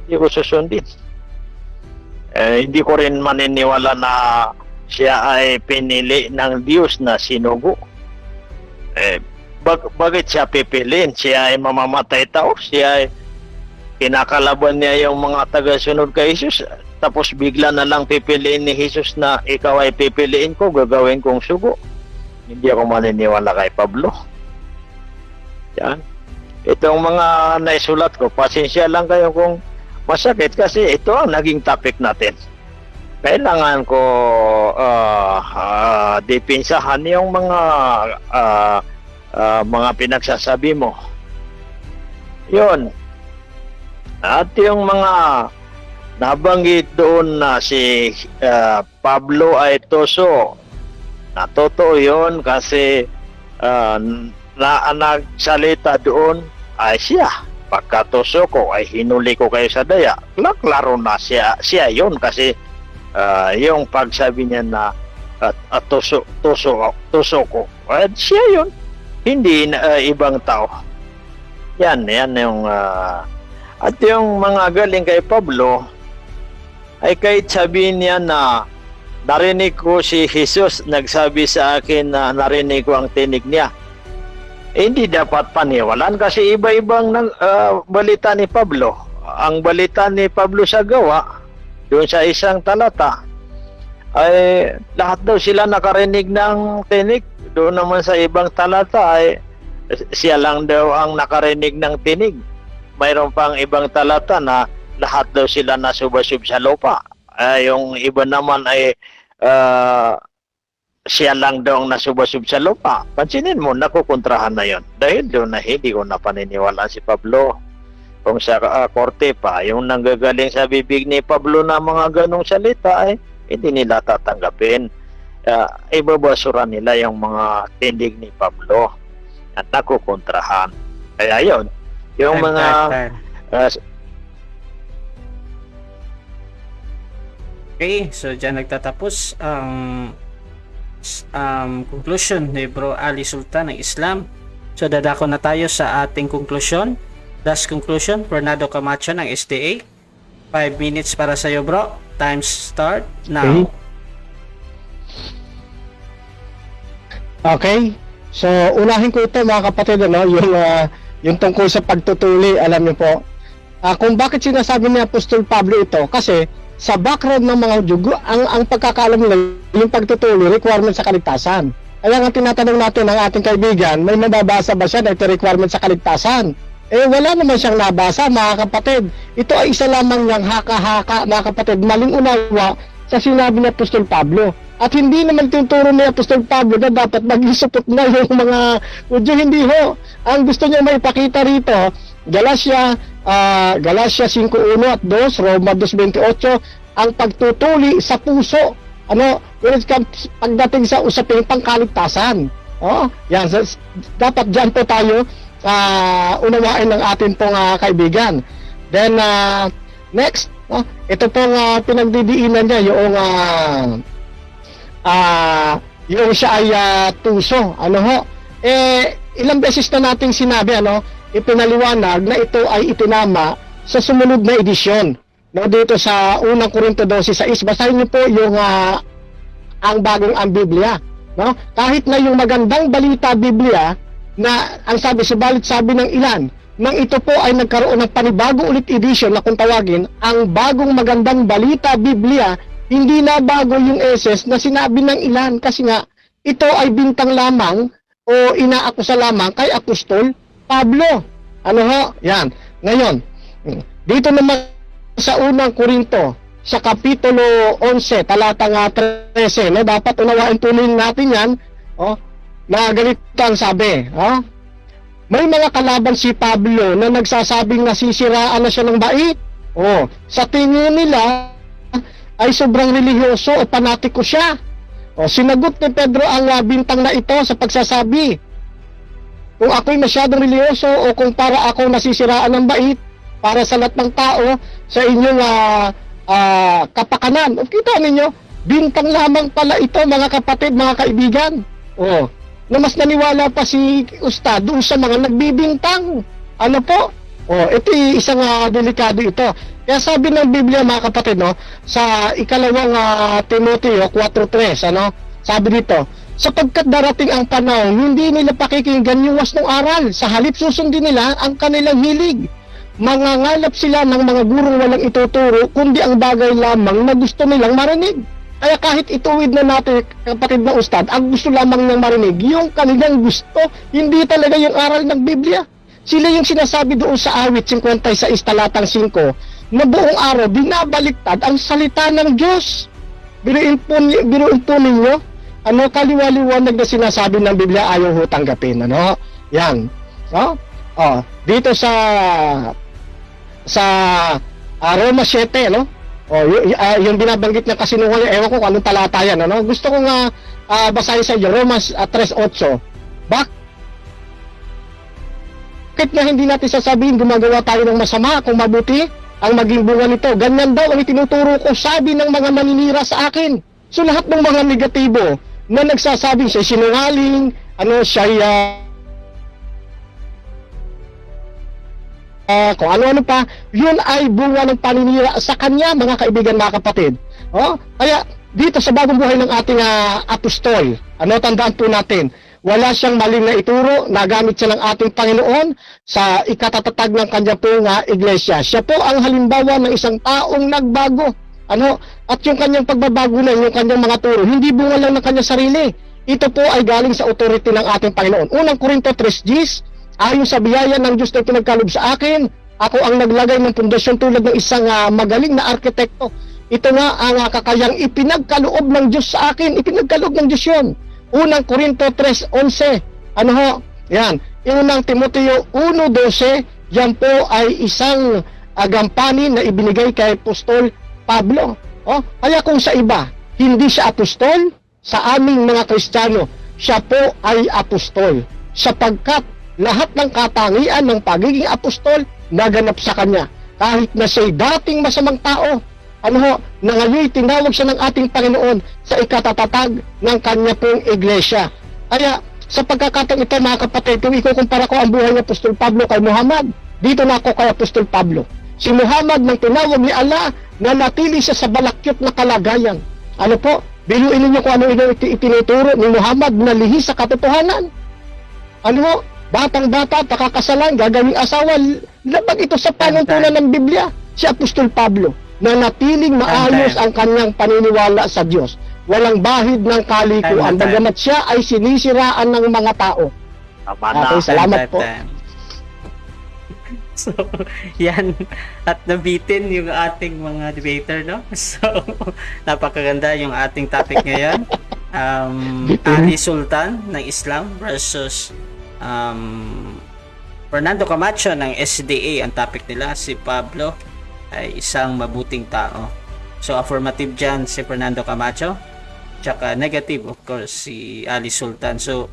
Hindi ko susundin. Hindi ko rin maniniwala na siya ay pinili ng Diyos na sinugo. Bakit siya pipiliin? Siya ay mamamatay tao. Siya ay kinakalaban niya yung mga tagasunod kay Jesus. Tapos bigla na lang pipiliin ni Jesus na ikaw ay pipiliin ko, gagawin kong sugo. Hindi ako maniniwala kay Pablo. Yan. Itong mga naisulat ko, pasensya lang kayo kung masakit kasi ito ang naging topic natin. Kailangan ko depensahan yung mga pinagsasabi mo. Yun. At yung mga nabanggit doon na si Pablo ay tuso. Totoo yun kasi nagsalita doon ay siya. Pagkatuso ko ay hinuli ko kayo sa daya. Klaro na siya yun kasi yung pagsabi niya na tuso ko. Siya yun. Hindi ibang tao. Yan yung at yung mga galing kay Pablo ay kahit sabihin niya na narinig ko si Jesus nagsabi sa akin na narinig ko ang tinig niya. Hindi dapat paniwalaan kasi iba-ibang balita ni Pablo. Ang balita ni Pablo sa gawa doon sa isang talata ay lahat daw sila nakarinig ng tinig. Doon naman sa ibang talata ay siya lang daw ang nakarinig ng tinig. Mayroon pang ibang talata na lahat daw sila nasubasub sa lupa. Yung iba naman ay siya lang daw ang nasubasub sa lupa. Pansinin mo, nakukontrahan na yon. Dahil doon na hindi ko napaniniwala si Pablo. Kung sa korte pa, yung nanggagaling sa bibig ni Pablo na mga ganong salita ay hindi nila tatanggapin. Ibabasura nila yung mga tindig ni Pablo at nakukontrahan. Kaya yun, yung mga okay, so dyan nagtatapos ang conclusion ni Bro Ali Sultan ng Islam. So dadako na tayo sa ating conclusion. Last conclusion, Fernando Camacho ng SDA. 5 minutes para sa iyo, bro. Time start now. Okay. So unahin ko ito mga kapatid, yung tungkol sa pagtutuli. Alam niyo po kung bakit sinasabi ni Apostol Pablo ito, kasi sa background ng mga Jugo, ang pagkakaalam nila yung pagtutuli requirement sa kaligtasan. Kaya nga tinatanong natin ang ating kaibigan, may nababasa ba siya na ito requirement sa kaligtasan? Wala naman siyang nabasa mga kapatid. Ito ay isa lamang niyang haka-haka mga kapatid, maling unawa sa sinabi ni Apostol Pablo. At hindi naman tinuturo ni Apostol Pablo na dapat maging supot na yung mga Hudyo. Hindi ho. Ang gusto niya maipakita rito, Galatia 5:1 at 2, Roma 2:28, ang pagtutuli sa puso. When it comes pagdating sa usaping pangkaligtasan. Yan. Dapat dyan po tayo unawain ng ating pong kaibigan. Then, next, ito pong pinagdidiinan niya, yung siya ay tuso. Ilang beses na nating sinabi, ipinaliwanag na ito ay itinama sa sumunod na edisyon. Dito sa unang Korinto 12:6, basahin niyo po yung ang bagong ang Biblia. Kahit na yung magandang balita Biblia, na ang subalit sabi ng ilan, nang ito po ay nagkaroon ng panibagong ulit edition na kung tawagin, ang bagong magandang balita Biblia, hindi na bago yung essence na sinabi ng ilan, kasi nga, ito ay bintang lamang o inaakusa lamang kay Apostol Pablo. Yan. Ngayon, dito naman sa unang Korinto, sa Kapitulo 11, talatang 13, dapat unawain tuloy natin yan, na ganito ang sabi, may mga kalaban si Pablo na nagsasabing nasisiraan na siya ng bait. Sa tingin nila ay sobrang relihiyoso o panatiko siya. Sinagot ni Pedro ang bintang na ito sa pagsasabi, kung ako'y masyadong relihiyoso o kung para ako nasisiraan ng bait para sa lahat ng tao sa inyong kapakanan. Kita ninyo, bintang lamang pala ito, mga kapatid, mga kaibigan. Na mas naniwala pa si Ustad doon sa mga nagbibintang. Ito isang delikado ito. Kaya sabi ng Biblia, mga kapatid, sa ikalawang Timoteo 4:3, sabi dito, sapagkat darating ang panahon, hindi nila pakikinggan yung was ng aral. Sa halip susundin nila ang kanilang hilig. Mangangalap sila ng mga gurong walang ituturo, kundi ang bagay lamang na gusto nilang marinig. Kaya kahit ituwid na natin, kapatid na Ustad, ang gusto lamang niyang marinig, yung kanilang gusto, hindi talaga yung aral ng Biblia. Sila yung sinasabi doon sa awit 56 talatang 5, na buong araw binabaliktad ang salita ng Diyos. Biruin po ninyo, kaliwa-liwanag na sinasabi ng Biblia, ayaw ho tanggapin. Yan. Dito sa Roma 7, yung binabanggit niya kasinungalingan, ewan ko kung anong talata yan, gusto ko nga basahin sa inyo, Roma 3:8. Bakit na hindi natin sasabihin gumagawa tayo ng masama kung mabuti ang maging bunga nito? Ganyan daw ang itinuturo ko, sabi ng mga maninira sa akin. So lahat ng mga negatibo na nagsasabing siya sinungaling, kung ano-ano pa, yun ay bunga ng paninira sa kanya, mga kaibigan, mga kapatid. Kaya dito sa bagong buhay ng ating apostol, tandaan po natin, wala siyang maling na ituro, nagamit siya ng ating Panginoon sa ikatatatag ng kanya pong iglesia. Siya po ang halimbawa ng isang taong nagbago. At yung kanyang pagbabago na, yung kanyang mga turo, hindi bunga lang ng kanyang sarili. Ito po ay galing sa authority ng ating Panginoon. Unang Korinto 3:10, ayon sa biyaya ng Diyos na pinagkalob sa akin, ako ang naglagay ng pundasyon tulad ng isang magaling na arkitekto. Ito nga ang kakayang ipinagkaloob ng Diyos sa akin. Ipinagkaloob ng Diyos yun. Unang Korinto 3:11. Yan. Unang Timoteo 1:12. Yan po ay isang gampanin na ibinigay kay Apostol Pablo. Kaya kung sa iba, hindi siya apostol, sa aming mga Kristiyano, siya po ay apostol. Sapagkat lahat ng katangian ng pagiging apostol naganap sa kanya. Kahit na siya'y dating masamang tao, na ngayon tinawag siya ng ating Panginoon sa ikatatatag ng kanya pong iglesia. Kaya sa pagkakataong ito, mga kapatid, kung ikukumpara ko ang buhay ni Apostol Pablo kay Muhammad, dito na ako kay Apostol Pablo. Si Muhammad, nang tinawag ni Allah, nanatili siya sa balakyot na kalagayan. Biluin ninyo kung ano itinuturo ni Muhammad na lihi sa katotohanan. Batang-bata, pakakasalan, gagawing asawa, labag ito sa panuntunan ng Biblia. Si Apostol Pablo, na natiling maayos ang kanyang paniniwala sa Diyos. Walang bahid ng kalikuan, bagamat siya ay sinisiraan ng mga tao. Okay, salamat po. So, yan. At nabitin yung ating mga debater, no? So, napakaganda yung ating topic ngayon. Ali Sultan ng Islam versus Fernando Camacho ng SDA. Ang topic nila, si Pablo ay isang mabuting tao. So, affirmative dyan si Fernando Camacho. Tsaka negative, of course, si Ali Sultan. So,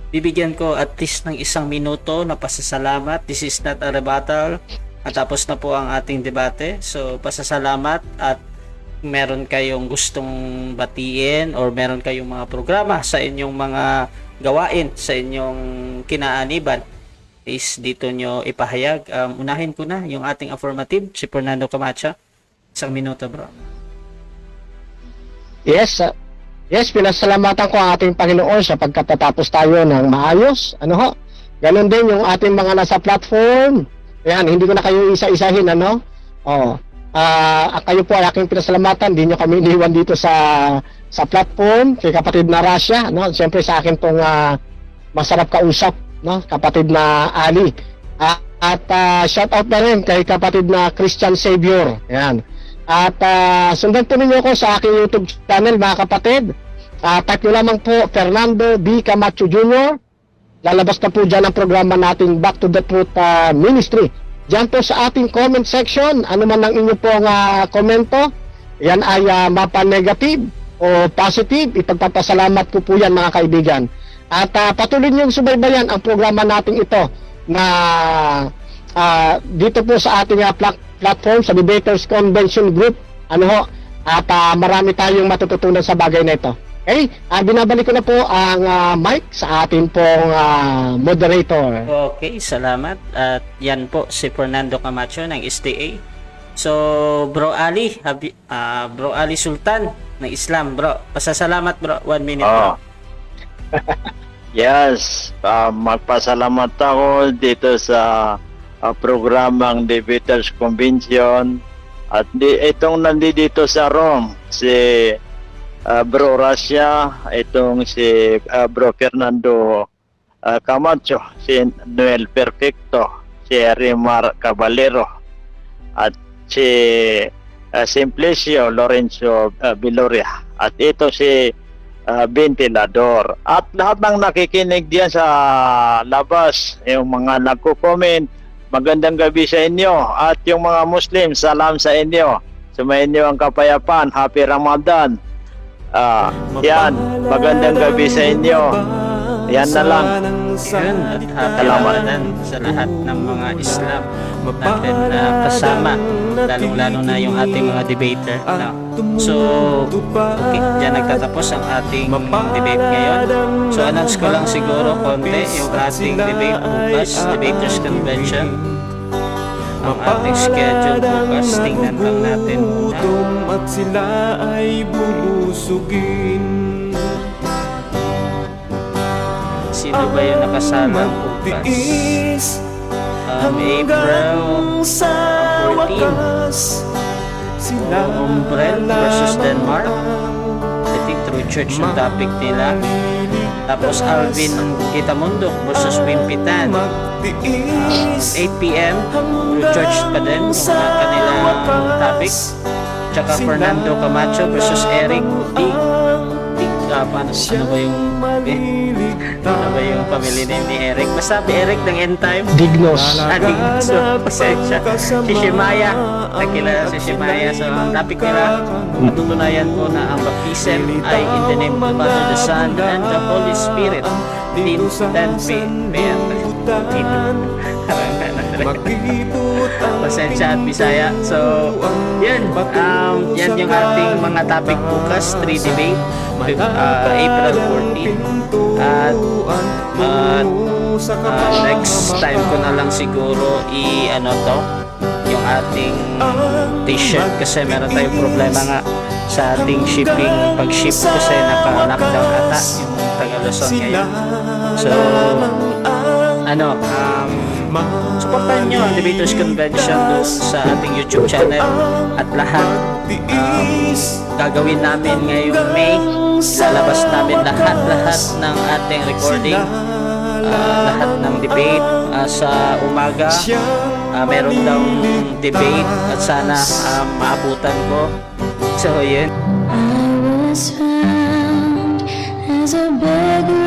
bibigyan ko at least ng 1 minuto na pasasalamat. This is not a rebuttal. At tapos na po ang ating debate. So, pasasalamat at meron kayong gustong batiin or meron kayong mga programa sa inyong mga gawain, sa inyong kinaaniban, is dito nyo ipahayag. Unahin ko na yung ating affirmative, si Fernando Camacho. 1 minuto, bro. Yes, yes, pinasalamatan ko ang ating Panginoon sa pagkatatapos tayo ng maayos. Ano ho? Ganon din yung ating mga nasa platform. Ayan, hindi ko na kayo isa-isahin, ano? Kayo po ay aking pinasalamatan. Hindi nyo kami iniwan dito sa platform. Kay kapatid na Russia, no? Siyempre sa akin pong masarap kausap, no? Kapatid na Ali. At shout out na rin kay kapatid na Christian Savior. Ayan. At sundan po ninyo ko sa aking YouTube channel, mga kapatid. Type nyo lamang po Fernando B. Camacho Jr. Lalabas na po dyan ang programa nating Back to the Truth Ministry. Diyan po sa ating comment section, ano man ang inyo pong komento, yan ay mapa negative o positive, ipagpapasalamat ko po yan, mga kaibigan. At patuloy nyo subaybayan ang programa nating ito na dito po sa ating platform, sa Debaters Convention Group. Ano ho? At marami tayong matututunan sa bagay na ito. Okay? Binabalik ko na po ang mic sa ating pong moderator. Okay, salamat. At yan po si Fernando Camacho ng SDA. So, Bro Ali, Bro Ali Sultan ng Islam, bro. Pasasalamat, bro. 1 minute, bro. Yes, magpasalamat ako dito sa programang Debaters Convention at itong nandito sa Rome si Bro Russia, itong si Bro Fernando Camacho, si Noel Perfecto, si Rimar Caballero at si Simplicio Lorenzo Viloria at ito si Ventilador at lahat ng nakikinig diyan sa labas, yung mga nagko-comment, magandang gabi sa inyo at yung mga Muslim, salam sa inyo, sumainyo ang kapayapaan, happy Ramadan. Yan, magandang gabi sa inyo. Yan na lang. Yun, at happy Ramadan sa lahat ng mga Islam natin na kasama, lalong-lalo na yung ating mga debater. So, okay, dyan nagtatapos ang ating debate ngayon. So, announce ko lang siguro konti yung ating debate bukas, Debaters Convention. Ang ating schedule bukas, tingnan lang natin muna. At sila ay bubusugin. Sino ba yung nakasama bukas? April 14. Umbrel versus Denmark. I think True Church yung topic nila. Tapos Alvin Kitamundo versus Wimpitan. 8 p.m. True Church pa din yung kanilang topic. Tsaka Fernando Camacho versus Eric D. Ano ba yung pamilya ni Eric? Basta Eric ng End Time. Dignos. Dignos. Pasensya. Si Shemaya. Nakilala si Shemaya. So, ang topic nila, matutunayan po na ang baptism ay in the name of the Father, the Son, and the Holy Spirit. Din 10 p.m. Pasensya at Bisaya. So, yan. Yan yung ating mga topic bukas. 3 debate. April 14. At next time ko na lang siguro yung ating t-shirt kasi meron tayong problema nga sa ating shipping, pag-ship kasi naka-lockdown ata yung taga Luzon ngayon. So supportan nyo ang Debaters Convention doon sa ating YouTube channel at lahat gagawin namin ngayong May. Lalabas namin lahat ng ating recording, lahat ng debate sa umaga meron daw debate at sana maabutan ko. So, yun. I was found as a beggar